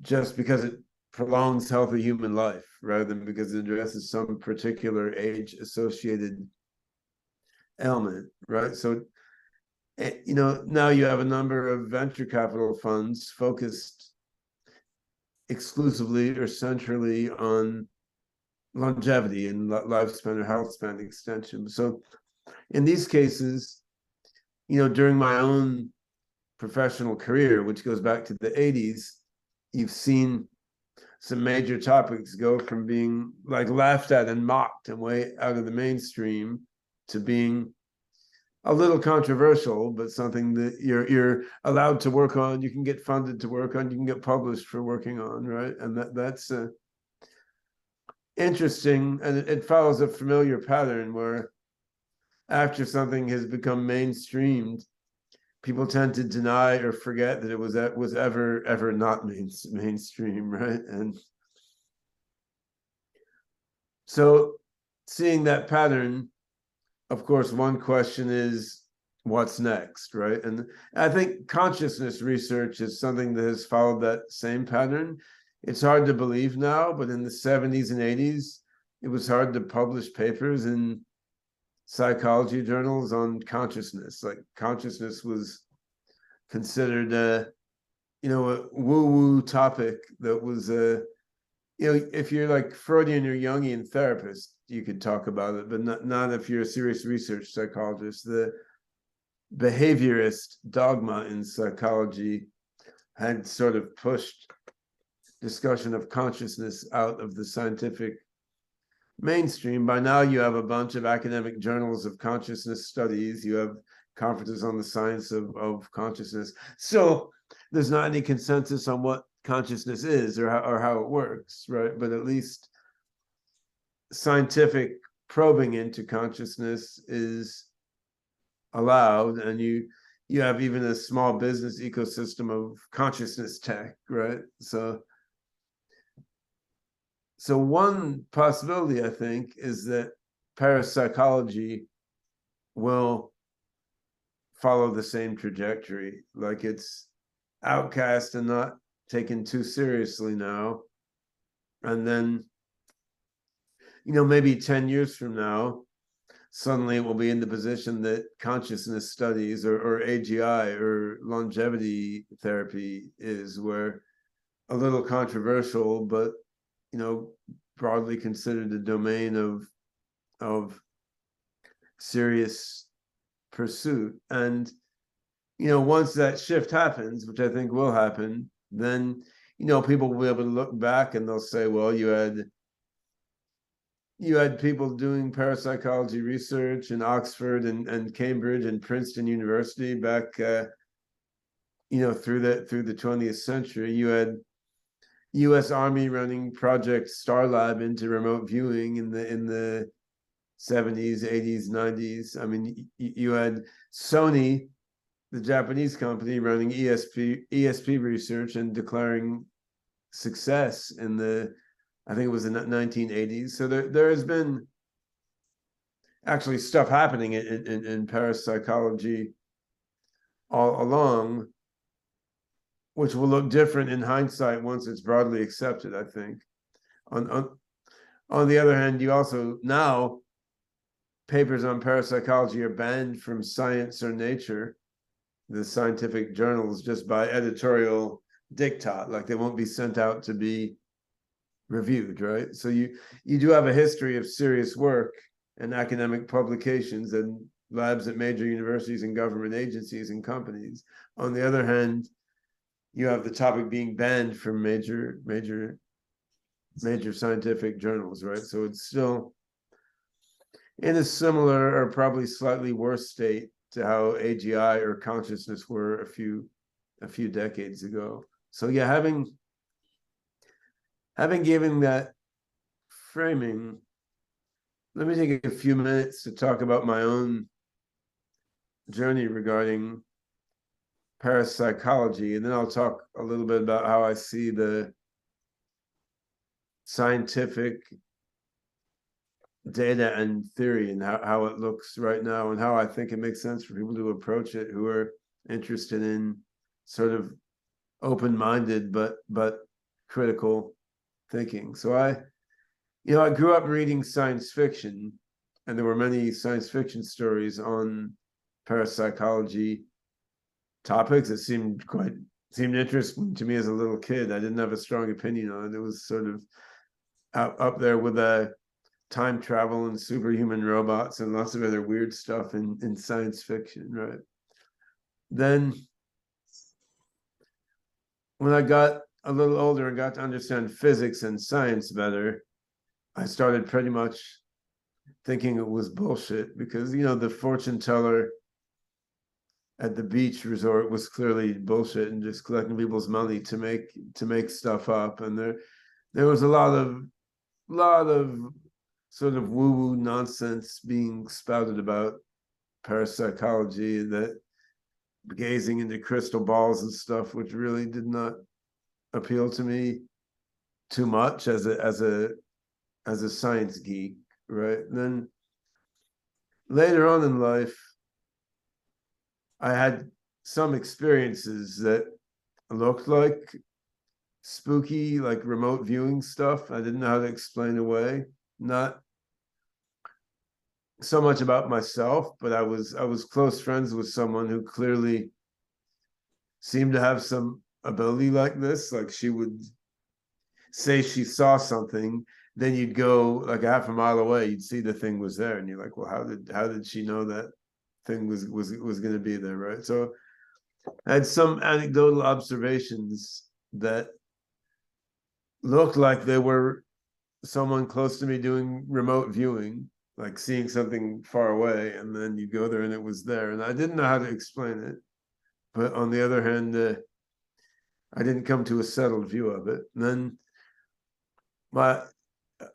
just because it prolongs healthy human life rather than because it addresses some particular age associated ailment, right? So, now you have a number of venture capital funds focused exclusively or centrally on longevity and lifespan or health span extension. So in these cases, during my own professional career, which goes back to the 80s, you've seen some major topics go from being like laughed at and mocked and way out of the mainstream to being a little controversial, but something that you're allowed to work on, you can get funded to work on, you can get published for working on, right? And that's interesting, and it follows a familiar pattern where after something has become mainstreamed, people tend to deny or forget that it was ever not mainstream, right? And so seeing that pattern, of course, one question is what's next, right? And I think consciousness research is something that has followed that same pattern. It's hard to believe now, but in the 70s and 80s, it was hard to publish papers in psychology journals on consciousness. Like consciousness was considered a woo-woo topic that was if you're like Freudian or Jungian therapist, you could talk about it, but not if you're a serious research psychologist. The behaviorist dogma in psychology had sort of pushed discussion of consciousness out of the scientific mainstream. By now, you have a bunch of academic journals of consciousness studies. You have conferences on the science of consciousness. So there's not any consensus on what consciousness is or how it works, right? But at least scientific probing into consciousness is allowed, and you have even a small business ecosystem of consciousness tech, right? So one possibility, I think, is that parapsychology will follow the same trajectory, like it's outcast and not taken too seriously now. And then, maybe 10 years from now, suddenly it will be in the position that consciousness studies or AGI or longevity therapy is, where a little controversial, but broadly considered a domain of serious pursuit. And once that shift happens, which I think will happen, then people will be able to look back and they'll say, well, you had people doing parapsychology research in Oxford and Cambridge and Princeton University back through the 20th century. You had US Army running Project Starlab into remote viewing in the 70s, 80s, 90s. I mean, you had Sony, the Japanese company, running ESP research and declaring success in I think it was in the 1980s. So there has been actually stuff happening in parapsychology all along, which will look different in hindsight once it's broadly accepted, I think. On the other hand, you also now papers on parapsychology are banned from Science or Nature, the scientific journals, just by editorial diktat. Like they won't be sent out to be reviewed, right? So you do have a history of serious work and academic publications and labs at major universities and government agencies and companies. On the other hand, you have the topic being banned from major scientific journals, right? So it's still in a similar or probably slightly worse state to how AGI or consciousness were a few decades ago. So yeah, having given that framing, let me take a few minutes to talk about my own journey regarding parapsychology, and then I'll talk a little bit about how I see the scientific data and theory and how it looks right now, and how I think it makes sense for people to approach it who are interested in sort of open-minded but critical thinking. So I grew up reading science fiction, and there were many science fiction stories on parapsychology topics that seemed interesting to me as a little kid. I didn't have a strong opinion on it. It was sort of up there with time travel and superhuman robots and lots of other weird stuff in science fiction, right? Then when I got a little older and got to understand physics and science better, I started pretty much thinking it was bullshit, because the fortune teller at the beach resort was clearly bullshit and just collecting people's money to make stuff up. And there was a lot of sort of woo-woo nonsense being spouted about parapsychology, that gazing into crystal balls and stuff, which really did not appeal to me too much as a science geek, right? And then later on in life, I had some experiences that looked like spooky, like remote viewing stuff. I didn't know how to explain away. Not so much about myself, but I was close friends with someone who clearly seemed to have some ability like this. Like she would say she saw something, then you'd go like a half a mile away, you'd see the thing was there, and you're like, well, how did she know that thing was going to be there, right? So I had some anecdotal observations that looked like they were someone close to me doing remote viewing, like seeing something far away, and then you go there and it was there, and I didn't know how to explain it. But on the other hand, I didn't come to a settled view of it. And then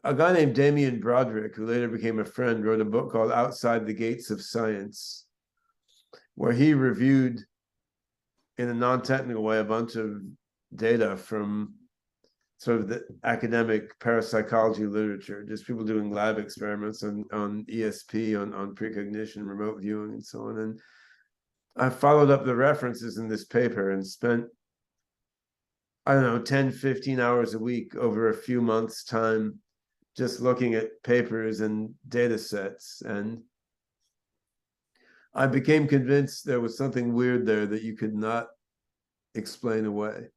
a guy named Damien Broderick, who later became a friend, wrote a book called Outside the Gates of Science, where he reviewed in a non-technical way a bunch of data from sort of the academic parapsychology literature, just people doing lab experiments on ESP, on precognition, remote viewing, and so on. And I followed up the references in this paper and spent, I don't know, 10, 15 hours a week over a few months' time just looking at papers and data sets. And I became convinced there was something weird there that you could not explain away.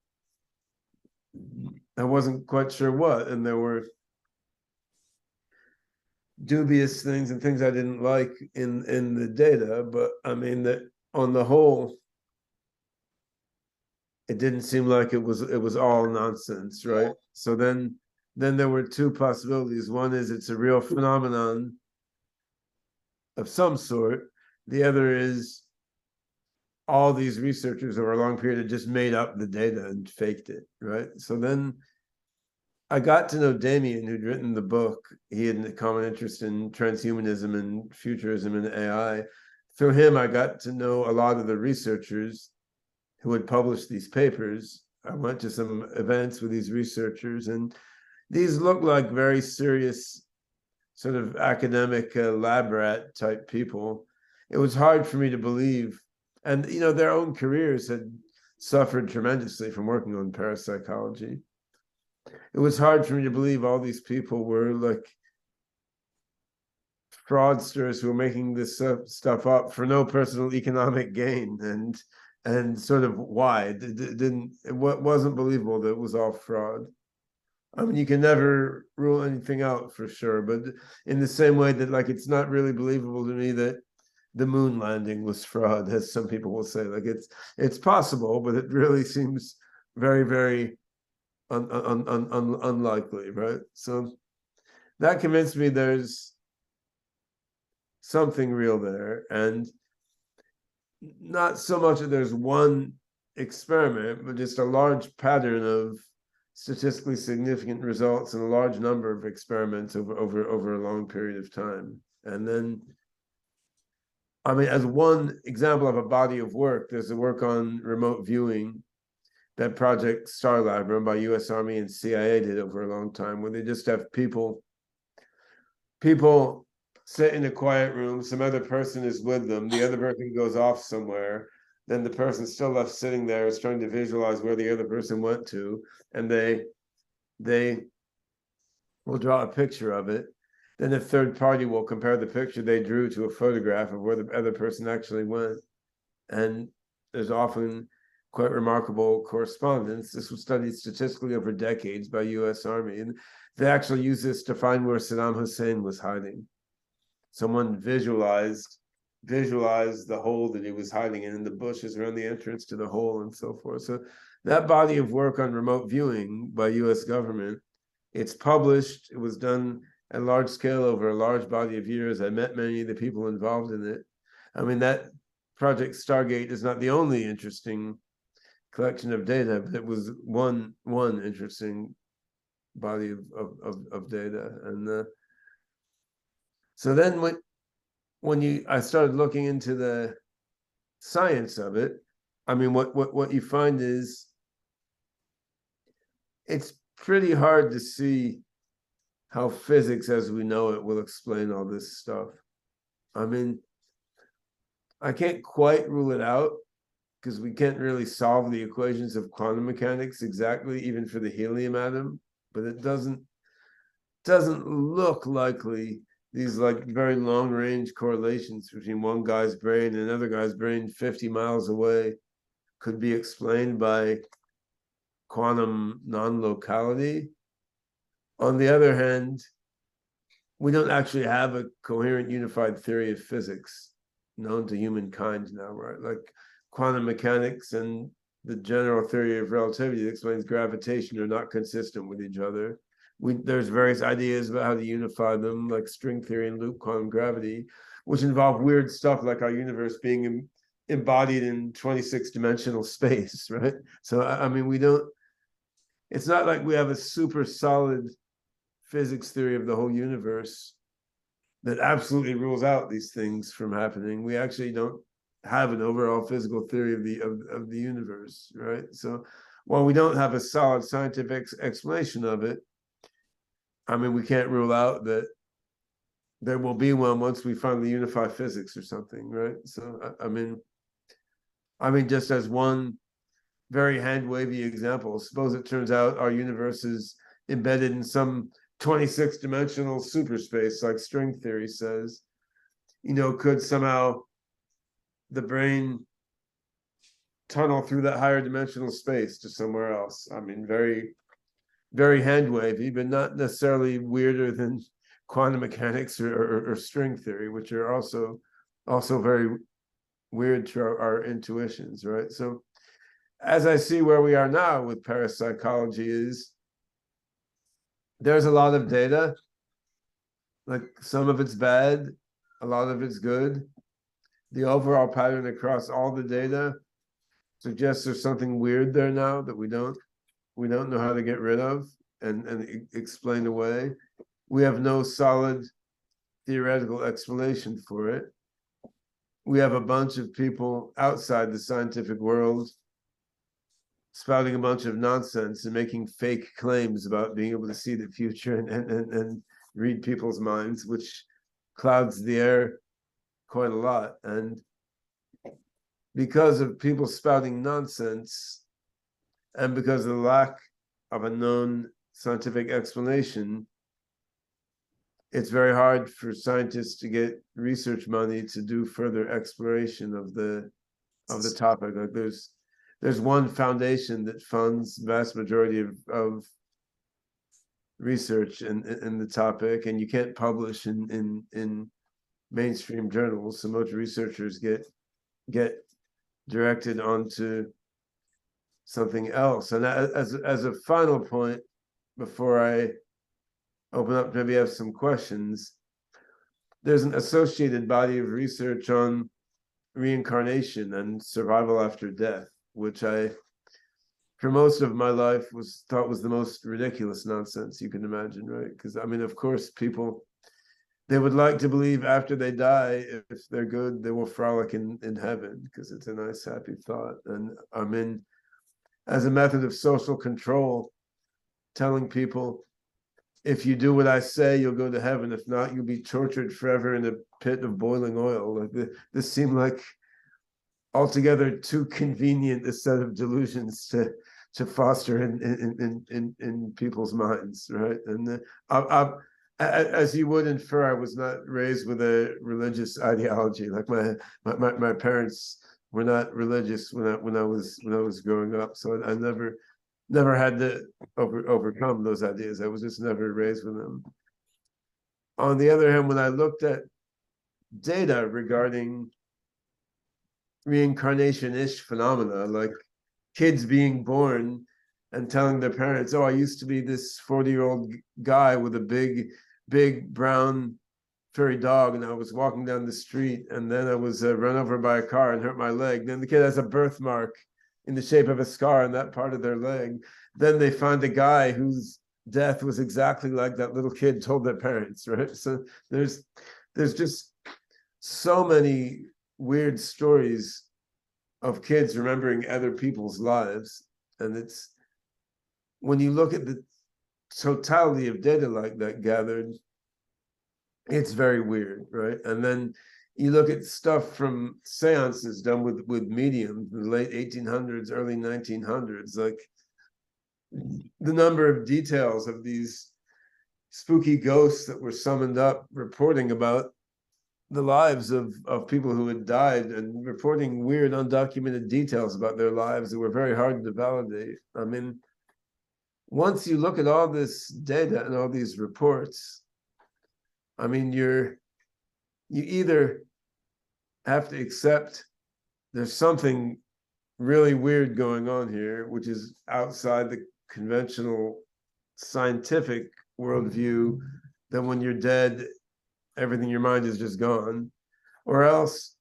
I wasn't quite sure what, and there were dubious things and things I didn't like in the data, but I mean that on the whole, it didn't seem like it was all nonsense, right? So then there were two possibilities. One is it's a real phenomenon of some sort. The other is all these researchers over a long period had just made up the data and faked it, right? So then I got to know Damien, who'd written the book. He had a common interest in transhumanism and futurism and AI. Through him, I got to know a lot of the researchers who had published these papers. I went to some events with these researchers, and these looked like very serious sort of academic lab rat type people. It was hard for me to believe, and their own careers had suffered tremendously from working on parapsychology. It was hard for me to believe all these people were like fraudsters who were making this stuff up for no personal economic gain, and sort of why it wasn't believable that it was all fraud. I mean, you can never rule anything out for sure, but in the same way that, like, it's not really believable to me that the moon landing was fraud, as some people will say. Like, it's possible, but it really seems very, very unlikely, right? So that convinced me there's something real there, and not so much that there's one experiment, but just a large pattern of statistically significant results in a large number of experiments over a long period of time. And then, I mean, as one example of a body of work, there's a work on remote viewing that Project Starlab, run by US Army and CIA, did over a long time, where they just have people sit in a quiet room, some other person is with them, the other person goes off somewhere, then the person still left sitting there is trying to visualize where the other person went to, and they will draw a picture of it. Then a third party will compare the picture they drew to a photograph of where the other person actually went. And there's often quite remarkable correspondence. This was studied statistically over decades by US Army, and they actually used this to find where Saddam Hussein was hiding. Someone visualized the hole that he was hiding in the bushes around the entrance to the hole and so forth. So that body of work on remote viewing by US government, it's published, it was done at large scale over a large body of years. I met many of the people involved in it. I mean, that Project Stargate is not the only interesting collection of data, but it was one interesting body of data. And so then when I started looking into the science of it, I mean, what you find is it's pretty hard to see how physics as we know it will explain all this stuff. I mean, I can't quite rule it out because we can't really solve the equations of quantum mechanics exactly, even for the helium atom, but it doesn't look likely these like very long range correlations between one guy's brain and another guy's brain 50 miles away could be explained by quantum non-locality. On the other hand, we don't actually have a coherent unified theory of physics known to humankind now, right? Like quantum mechanics and the general theory of relativity that explains gravitation are not consistent with each other. There's various ideas about how to unify them, like string theory and loop quantum gravity, which involve weird stuff like our universe being embodied in 26-dimensional space, right? So, I mean, it's not like we have a super solid physics theory of the whole universe that absolutely rules out these things from happening. We actually don't have an overall physical theory of the universe, right? So while we don't have a solid scientific explanation of it, I mean, we can't rule out that there will be one once we finally unify physics or something, right? So I mean, just as one very hand-wavy example, suppose it turns out our universe is embedded in some 26-dimensional superspace, like string theory says. Could somehow the brain tunnel through that higher dimensional space to somewhere else? I mean, very, very hand-wavy, but not necessarily weirder than quantum mechanics or string theory, which are also very weird to our intuitions, right? So as I see where we are now with parapsychology is there's a lot of data, like some of it's bad, a lot of it's good. the overall pattern across all the data suggests there's something weird there now that we don't know how to get rid of and explain away. We have no solid theoretical explanation for it. We have a bunch of people outside the scientific world spouting a bunch of nonsense and making fake claims about being able to see the future and read people's minds, which clouds the air quite a lot. And because of people spouting nonsense and because of the lack of a known scientific explanation, it's very hard for scientists to get research money to do further exploration of the topic. Like there's one foundation that funds the vast majority of research in the topic, and you can't publish in mainstream journals, so most researchers get directed onto something else. And as a final point, before I open up, maybe have some questions, there's an associated body of research on reincarnation and survival after death, which I, for most of my life, thought was the most ridiculous nonsense you can imagine, right? Because, I mean, of course, people, they would like to believe after they die, if they're good, they will frolic in heaven, because it's a nice, happy thought. And I mean, as a method of social control, telling people, if you do what I say, you'll go to heaven. If not, you'll be tortured forever in a pit of boiling oil. Like this seemed like altogether too convenient a set of delusions to foster in people's minds, right? And as you would infer, I was not raised with a religious ideology. Like my parents were not religious when I was growing up, so I never had to overcome those ideas. I was just never raised with them. On the other hand, when I looked at data regarding reincarnation-ish phenomena, like kids being born and telling their parents, oh, I used to be this 40-year-old guy with a big brown furry dog, and I was walking down the street, and then I was run over by a car and hurt my leg. Then the kid has a birthmark in the shape of a scar on that part of their leg. Then they find a guy whose death was exactly like that little kid told their parents, right? So there's just so many weird stories of kids remembering other people's lives. And it's, when you look at the totality of data like that gathered, it's very weird, right? And then you look at stuff from seances done with mediums in the late 1800s, early 1900s, like the number of details of these spooky ghosts that were summoned up reporting about the lives of people who had died and reporting weird undocumented details about their lives that were very hard to validate. I mean, once you look at all this data and all these reports, I mean, you either have to accept there's something really weird going on here, which is outside the conventional scientific worldview, that when you're dead, everything in your mind is just gone, or else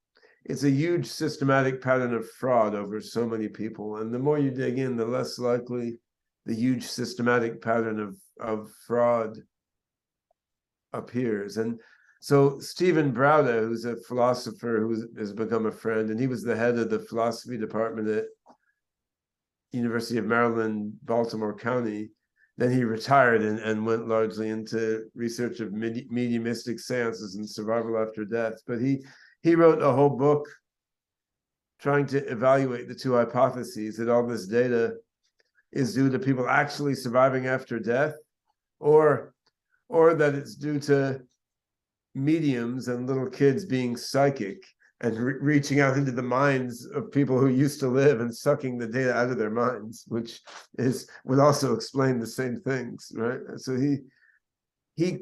it's a huge systematic pattern of fraud over so many people. And the more you dig in, the less likely the huge systematic pattern of fraud appears. And so Stephen Browder, who's a philosopher who has become a friend, and he was the head of the philosophy department at University of Maryland, Baltimore County. Then he retired and went largely into research of mediumistic seances and survival after death. But he wrote a whole book trying to evaluate the two hypotheses, that all this data is due to people actually surviving after death, or that it's due to mediums and little kids being psychic and reaching out into the minds of people who used to live and sucking the data out of their minds, which would also explain the same things, right? So he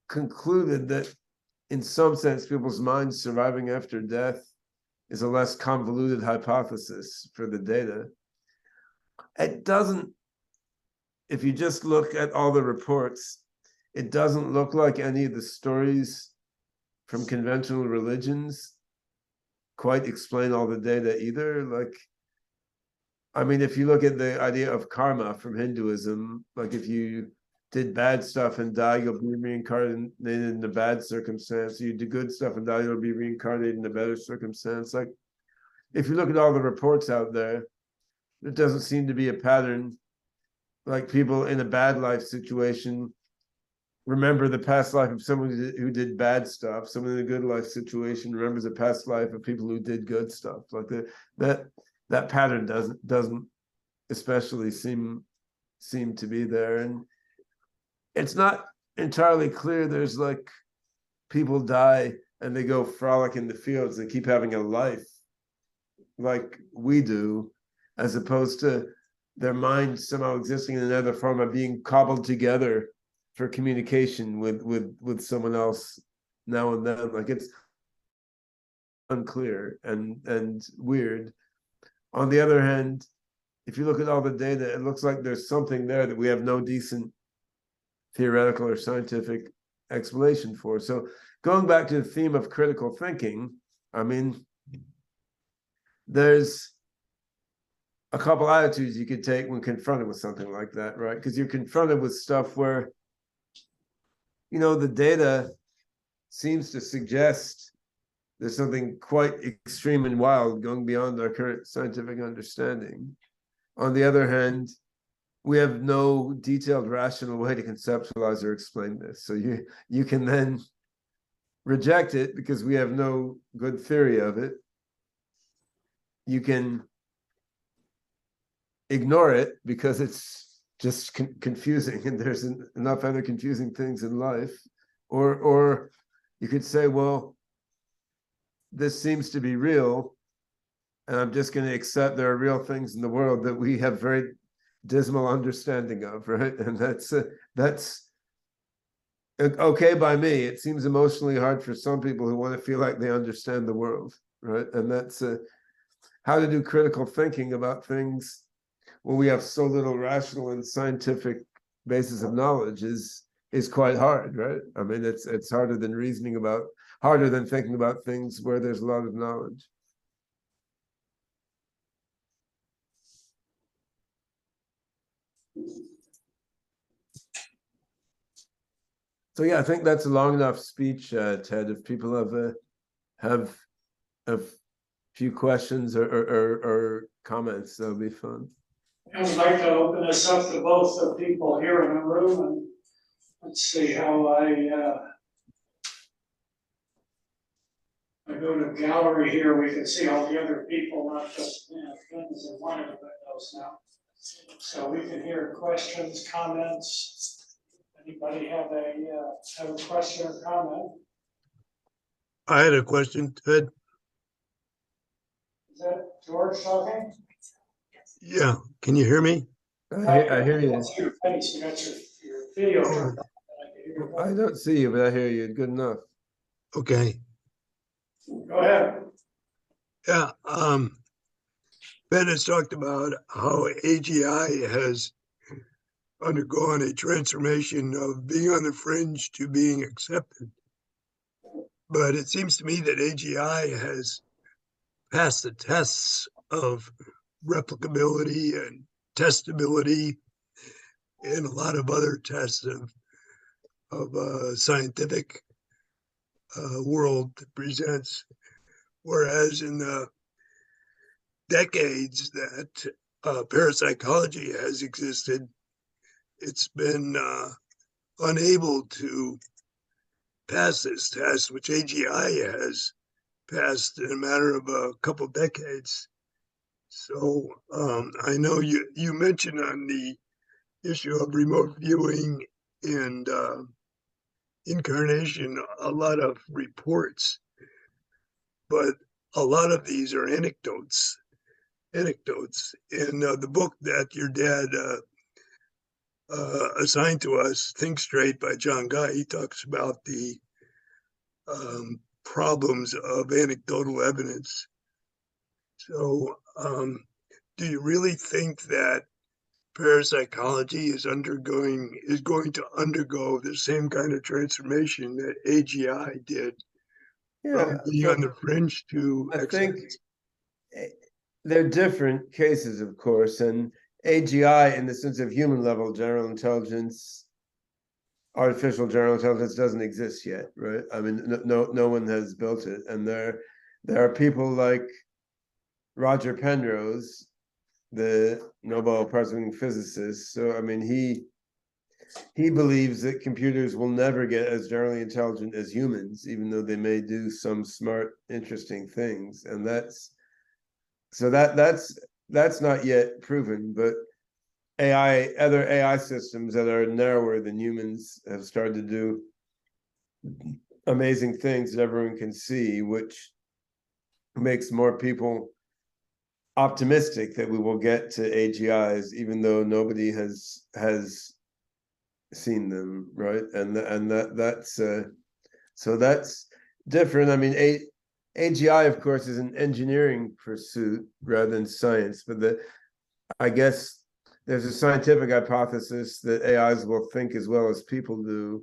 concluded that in some sense, people's minds surviving after death is a less convoluted hypothesis for the data. It doesn't, if you just look at all the reports, it doesn't look like any of the stories from conventional religions quite explain all the data either. Like, I mean, if you look at the idea of karma from Hinduism, like if you did bad stuff and die, you'll be reincarnated in a bad circumstance. You do good stuff and die, you'll be reincarnated in a better circumstance. Like, if you look at all the reports out there, there doesn't seem to be a pattern. Like people in a bad life situation remember the past life of someone who did bad stuff. Someone in a good life situation remembers the past life of people who did good stuff. Like that pattern doesn't especially seem to be there. And it's not entirely clear. There's like people die and they go frolic in the fields. They keep having a life like we do, as opposed to their mind somehow existing in another form of being cobbled together for communication with someone else now and then. Like it's unclear and weird. On the other hand, if you look at all the data, it looks like there's something there that we have no decent theoretical or scientific explanation for. So going back to the theme of critical thinking, I mean, there's a couple attitudes you could take when confronted with something like that, right? Because you're confronted with stuff where, you know, the data seems to suggest there's something quite extreme and wild going beyond our current scientific understanding. On the other hand, we have no detailed, rational way to conceptualize or explain this. So you can then reject it because we have no good theory of it. You can ignore it because it's just confusing and there's enough other confusing things in life. Or you could say, well, this seems to be real, and I'm just going to accept there are real things in the world that we have very dismal understanding of, right? And that's okay by me. It seems emotionally hard for some people who want to feel like they understand the world, right? And that's how to do critical thinking about things when we have so little rational and scientific basis of knowledge is quite hard, right? I mean, it's harder than harder than thinking about things where there's a lot of knowledge. So yeah, I think that's a long enough speech, Ted. If people have a few questions or comments, that'll be fun. I would like to open this up to both the people here in the room, and let's see how I go to gallery here. We can see all the other people, not just things in one of the windows now. So we can hear questions, comments. Anybody have a question or comment? I had a question, Ted. Is that George talking? Yeah, can you hear me? I hear you. That's your face. You got your video Oh. turned on. I can hear your I voice. don't see you, but I hear you. Good enough. Okay. Go ahead. Yeah. Ben has talked about how AGI has undergone a transformation of being on the fringe to being accepted. But it seems to me that AGI has passed the tests of replicability and testability and a lot of other tests of scientific world presents. Whereas in the decades that parapsychology has existed, it's been unable to pass this test, which AGI has passed in a matter of a couple decades. So I know you mentioned on the issue of remote viewing and incarnation a lot of reports, but a lot of these are anecdotes. In the book that your dad assigned to us, Think Straight by John Guy, he talks about the problems of anecdotal evidence. So do you really think that parapsychology is going to undergo the same kind of transformation that AGI did Yeah, from being on the fringe to I think excellence. they're different cases, of course, and AGI, in the sense of human level general intelligence, artificial general intelligence doesn't exist yet, right? I mean, no one has built it, and there are people like Roger Penrose, the Nobel Prize-winning physicist. So I mean, he believes that computers will never get as generally intelligent as humans, even though they may do some smart, interesting things, and that's not yet proven, but other AI systems that are narrower than humans have started to do amazing things that everyone can see, which makes more people optimistic that we will get to AGIs, even though nobody has seen them, right? That's so that's different. I mean, AGI, of course, is an engineering pursuit rather than science, but I guess there's a scientific hypothesis that AIs will think as well as people do,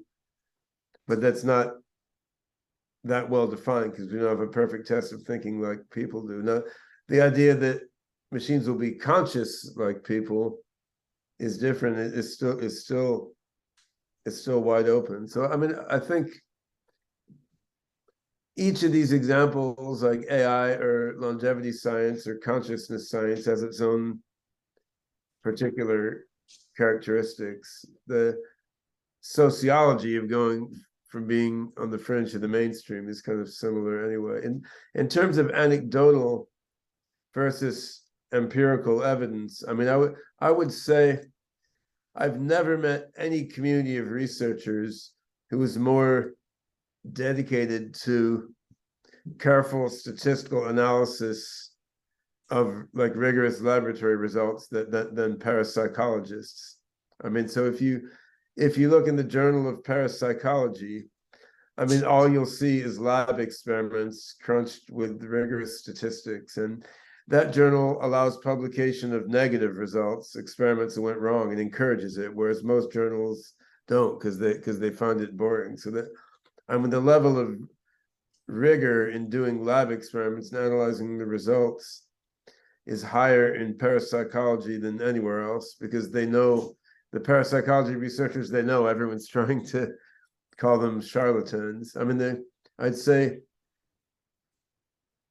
but that's not that well defined because we don't have a perfect test of thinking like people do. Now, the idea that machines will be conscious like people is different. It's still wide open. So I mean, I think each of these examples, like AI or longevity science or consciousness science, has its own particular characteristics. The sociology of going from being on the fringe to the mainstream is kind of similar anyway. In terms of anecdotal versus empirical evidence, I mean, I would say I've never met any community of researchers who was more dedicated to careful statistical analysis of like rigorous laboratory results than parapsychologists. I mean, so if you look in the Journal of Parapsychology, I mean, all you'll see is lab experiments crunched with rigorous statistics, and that journal allows publication of negative results, experiments that went wrong, and encourages it, whereas most journals don't because they find it boring. So that, I mean, the level of rigor in doing lab experiments and analyzing the results is higher in parapsychology than anywhere else because they know, the parapsychology researchers, they know everyone's trying to call them charlatans. I mean, I'd say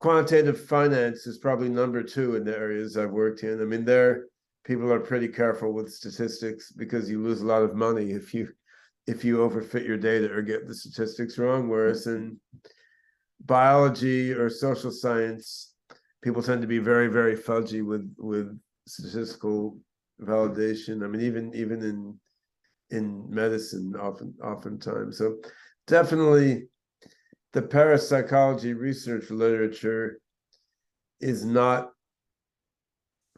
quantitative finance is probably number 2 in the areas I've worked in. I mean, there people are pretty careful with statistics because you lose a lot of money if you overfit your data or get the statistics wrong. Whereas in biology or social science, people tend to be very, very fudgy with statistical validation. I mean, even in medicine, oftentimes. So definitely, the parapsychology research literature is not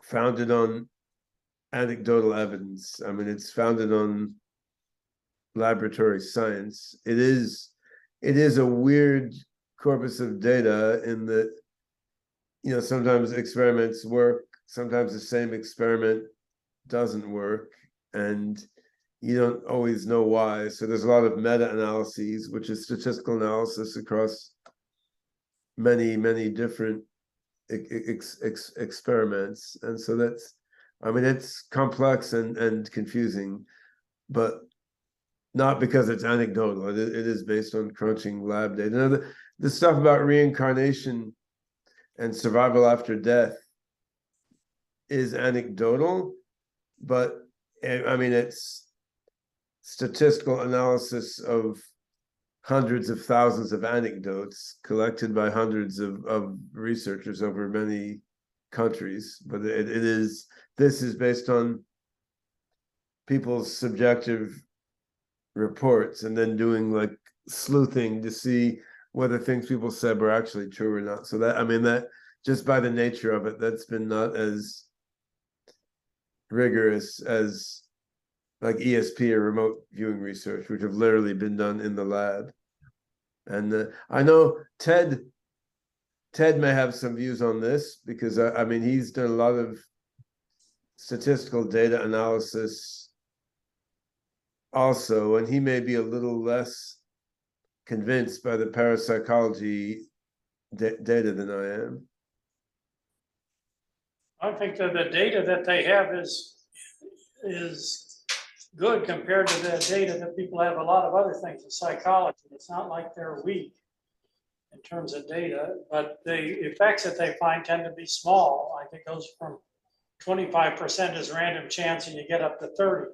founded on anecdotal evidence. I mean, it's founded on laboratory science. It is a weird corpus of data in that, you know, sometimes experiments work, sometimes the same experiment doesn't work, and you don't always know why. So there's a lot of meta-analyses, which is statistical analysis across many, many different experiments. And so that's, I mean, it's complex and confusing, but not because it's anecdotal. It is based on crunching lab data. Now, the stuff about reincarnation and survival after death is anecdotal, but I mean, it's statistical analysis of hundreds of thousands of anecdotes collected by hundreds of researchers over many countries. But this is based on people's subjective reports and then doing like sleuthing to see whether things people said were actually true or not. So that, I mean, that just by the nature of it, that's been not as rigorous as like ESP or remote viewing research, which have literally been done in the lab. And I know Ted may have some views on this because I mean, he's done a lot of statistical data analysis also, and he may be a little less convinced by the parapsychology data than I am. I think that the data that they have is good compared to the data that people have a lot of other things in psychology. It's not like they're weak in terms of data, but the effects that they find tend to be small. Like it goes from 25% is random chance and you get up to 30.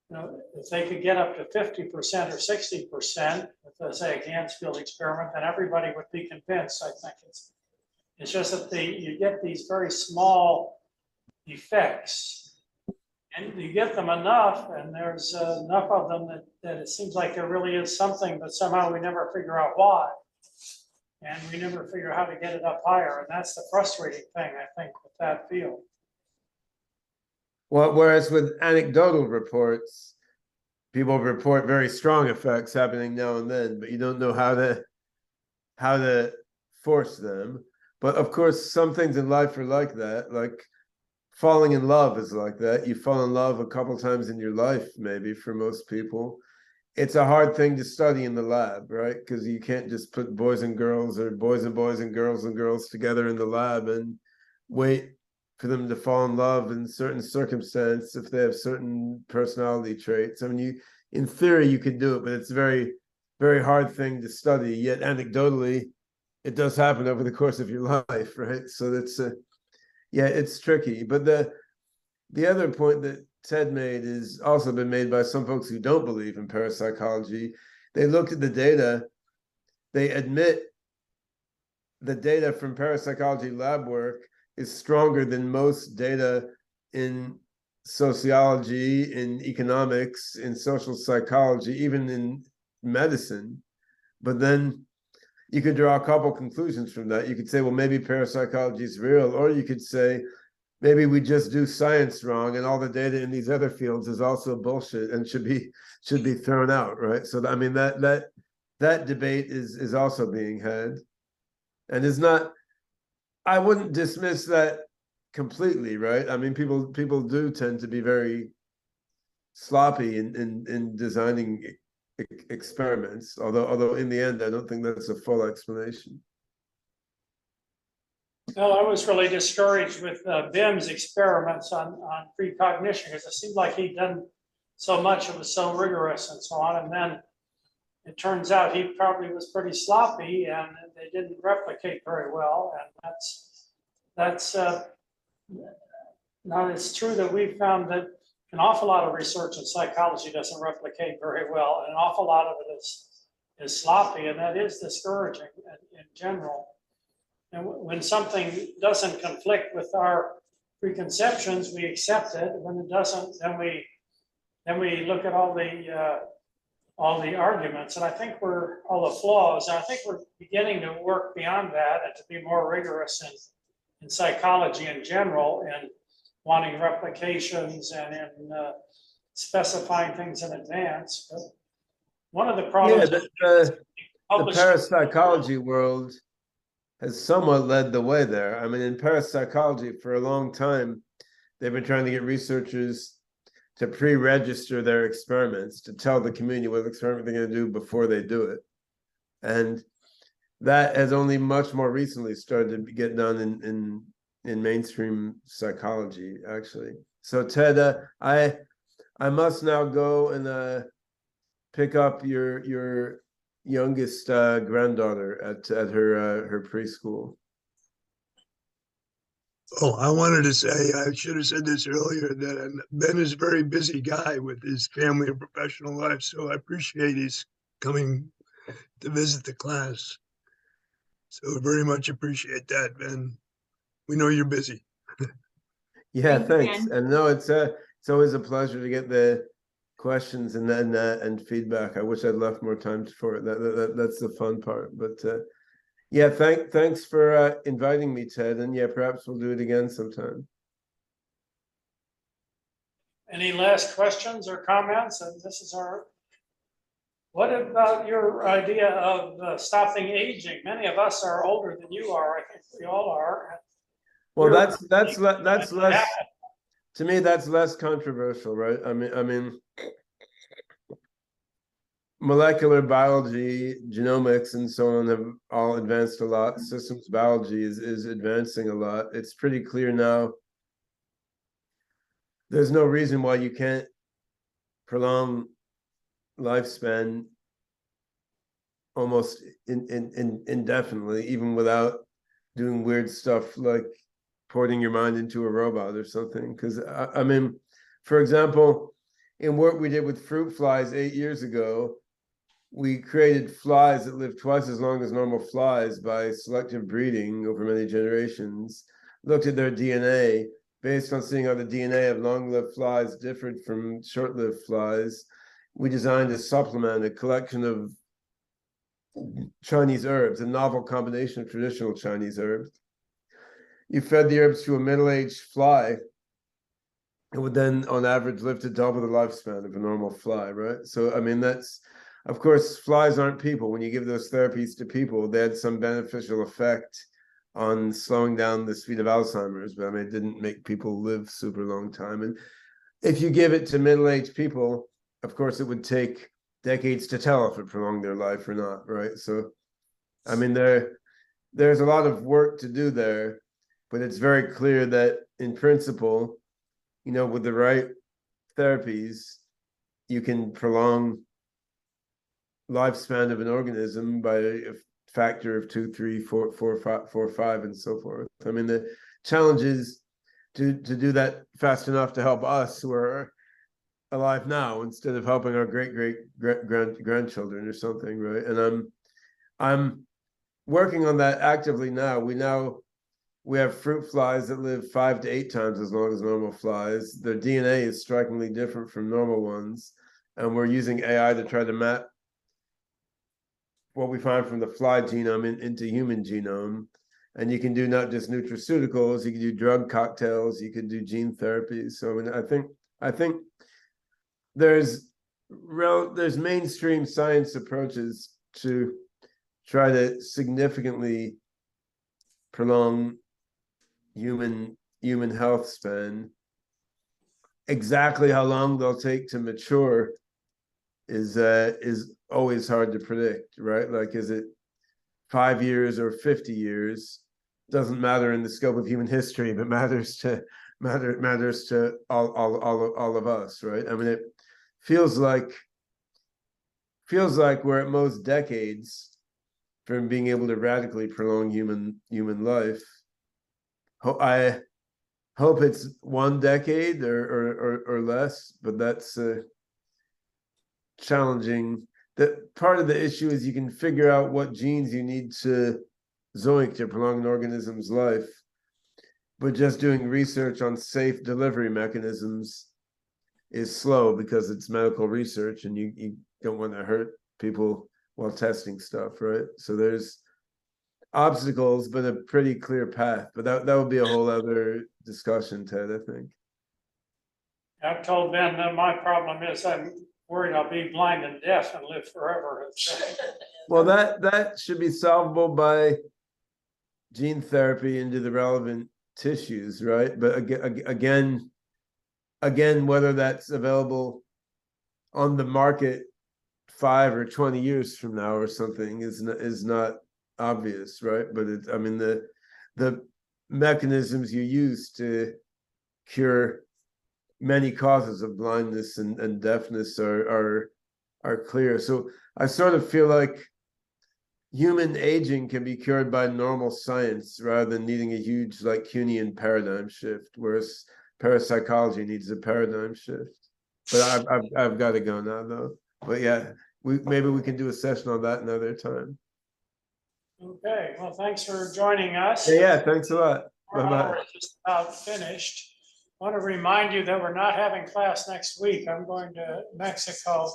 You know, if they could get up to 50% or 60% with, let's say, a Gansfield experiment, then everybody would be convinced. I think it's just that you get these very small effects. And you get them enough, and there's enough of them that it seems like there really is something, but somehow we never figure out why. And we never figure out how to get it up higher. And that's the frustrating thing, I think, with that field. Well, whereas with anecdotal reports, people report very strong effects happening now and then, but you don't know how to force them. But of course, some things in life are like that. Like falling in love is like that. You fall in love a couple times in your life, maybe for most people. It's a hard thing to study in the lab, right? Because you can't just put boys and girls or boys and boys and girls together in the lab and wait for them to fall in love in certain circumstances if they have certain personality traits. I mean, in theory, you could do it, but it's a very, very hard thing to study. Yet anecdotally, it does happen over the course of your life, right? So that's yeah, it's tricky. But the other point that Ted made is also been made by some folks who don't believe in parapsychology. They looked at the data, they admit the data from parapsychology lab work is stronger than most data in sociology, in economics, in social psychology, even in medicine. But then you could draw a couple conclusions from that. You could say, well, maybe parapsychology is real, or you could say, maybe we just do science wrong, and all the data in these other fields is also bullshit and should be thrown out, right? So I mean that debate is also being had, and is not. I wouldn't dismiss that completely, right? I mean, people do tend to be very sloppy in designing experiments, although in the end, I don't think that's a full explanation. Well, I was really discouraged with Bim's experiments on precognition because it seemed like he'd done so much, it was so rigorous and so on. And then it turns out he probably was pretty sloppy and they didn't replicate very well. And that's now it's true that we found that an awful lot of research in psychology doesn't replicate very well. And an awful lot of it is sloppy, and that is discouraging in general. And when something doesn't conflict with our preconceptions, we accept it. When it doesn't, then we look at all the arguments, and I think all the flaws. And I think we're beginning to work beyond that and to be more rigorous in psychology in general, and wanting replications and in specifying things in advance. But one of the problems, the parapsychology world has somewhat led the way there. I mean, in parapsychology, for a long time, they've been trying to get researchers to pre-register their experiments, to tell the community what experiment they're going to do before they do it. And that has only much more recently started to get done in mainstream psychology, actually. So Ted, I must now go and pick up your youngest granddaughter at her preschool. Oh, I wanted to say, I should have said this earlier, that Ben is a very busy guy with his family and professional life, so I appreciate his coming to visit the class. So very much appreciate that, Ben. We know you're busy. Yeah, Thank you, thanks. Ben. And no, it's always a pleasure to get the questions and feedback. I wish I'd left more time for it. That's the fun part. But yeah, thanks for inviting me, Ted. And yeah, perhaps we'll do it again sometime. any last questions or comments? And this is what about your idea of stopping aging? Many of us are older than you are. I think we all are. Well, that's less, to me, that's less controversial, right? I mean, molecular biology, genomics, and so on have all advanced a lot. Systems biology is advancing a lot. It's pretty clear now. There's no reason why you can't prolong lifespan almost indefinitely, even without doing weird stuff like porting your mind into a robot or something. Because I mean, for example, in work we did with fruit flies 8 years ago, we created flies that live twice as long as normal flies by selective breeding over many generations, looked at their DNA based on seeing how the DNA of long-lived flies differed from short-lived flies. We designed a supplement, a collection of Chinese herbs, a novel combination of traditional Chinese herbs. You fed the herbs to a middle-aged fly, it would then, on average, live to double the lifespan of a normal fly, right? So, I mean, that's, of course, flies aren't people. When you give those therapies to people, they had some beneficial effect on slowing down the speed of Alzheimer's, but I mean, it didn't make people live super long time. And if you give it to middle-aged people, of course, it would take decades to tell if it prolonged their life or not, right? So, I mean, there's a lot of work to do there, but it's very clear that in principle, you know, with the right therapies, you can prolong lifespan of an organism by a factor of 2, 3, 4, 4, 5, and so forth. I mean, the challenge is to do that fast enough to help us who are alive now instead of helping our grandchildren or something, right? And I'm working on that actively now. We have fruit flies that live 5 to 8 times as long as normal flies. Their DNA is strikingly different from normal ones, and we're using AI to try to map what we find from the fly genome into human genome. And you can do not just nutraceuticals, you can do drug cocktails, you can do gene therapies. So I mean, I think there's mainstream science approaches to try to significantly prolong human health span. Exactly how long they'll take to mature is always hard to predict, right? Like, is it 5 years or 50 years? Doesn't matter in the scope of human history, but matters to all of us, right? I mean, it feels like we're at most decades from being able to radically prolong human life. I hope it's 1 decade or less, but that's challenging. That part of the issue is you can figure out what genes you need to zoink to prolong an organism's life, but just doing research on safe delivery mechanisms is slow because it's medical research and you don't want to hurt people while testing stuff, right? So there's obstacles, but a pretty clear path. But that would be a whole other discussion, Ted, I think. I've told Ben that my problem is I'm worried I'll be blind and deaf and live forever. Well, that should be solvable by gene therapy into the relevant tissues, right? But again, whether that's available on the market 5 or 20 years from now or something is not obvious, right? But I mean, the mechanisms you use to cure many causes of blindness and deafness are clear. So I sort of feel like human aging can be cured by normal science rather than needing a huge like Kuhnian paradigm shift, whereas parapsychology needs a paradigm shift. But I've got to go now though. But yeah, maybe we can do a session on that another time. Okay, well, thanks for joining us. Yeah, thanks a lot. Our Bye-bye. hour is just about finished. I want to remind you that we're not having class next week. I'm going to Mexico.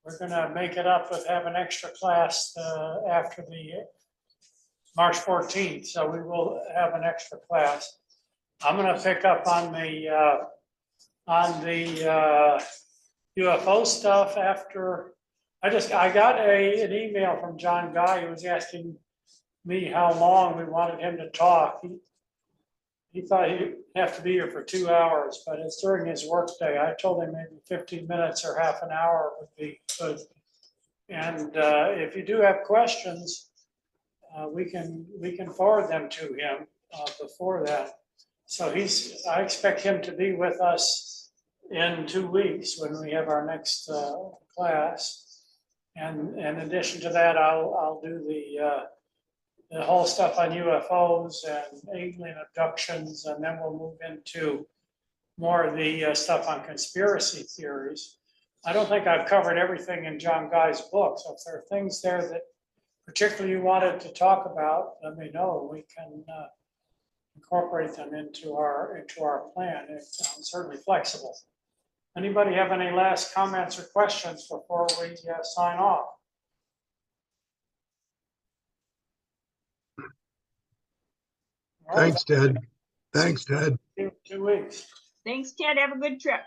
We're going to make it up with have an extra class after the March 14th. So we will have an extra class. I'm going to pick up on the UFO stuff after. I got an email from John Guy who was asking me how long we wanted him to talk. He thought he'd have to be here for 2 hours, but it's during his work day. I told him maybe 15 minutes or half an hour would be good. And if you do have questions, we can forward them to him before that. So I expect him to be with us in 2 weeks when we have our next class. And in addition to that, I'll do the whole stuff on UFOs and alien abductions, and then we'll move into more of the stuff on conspiracy theories. I don't think I've covered everything in John Guy's book, so if there are things there that particularly you wanted to talk about, let me know. We can incorporate them into our plan. It's certainly flexible. Anybody have any last comments or questions before we sign off? All right. Thanks, Ted. Thanks, Ted. 2 weeks. Thanks, Ted. Have a good trip.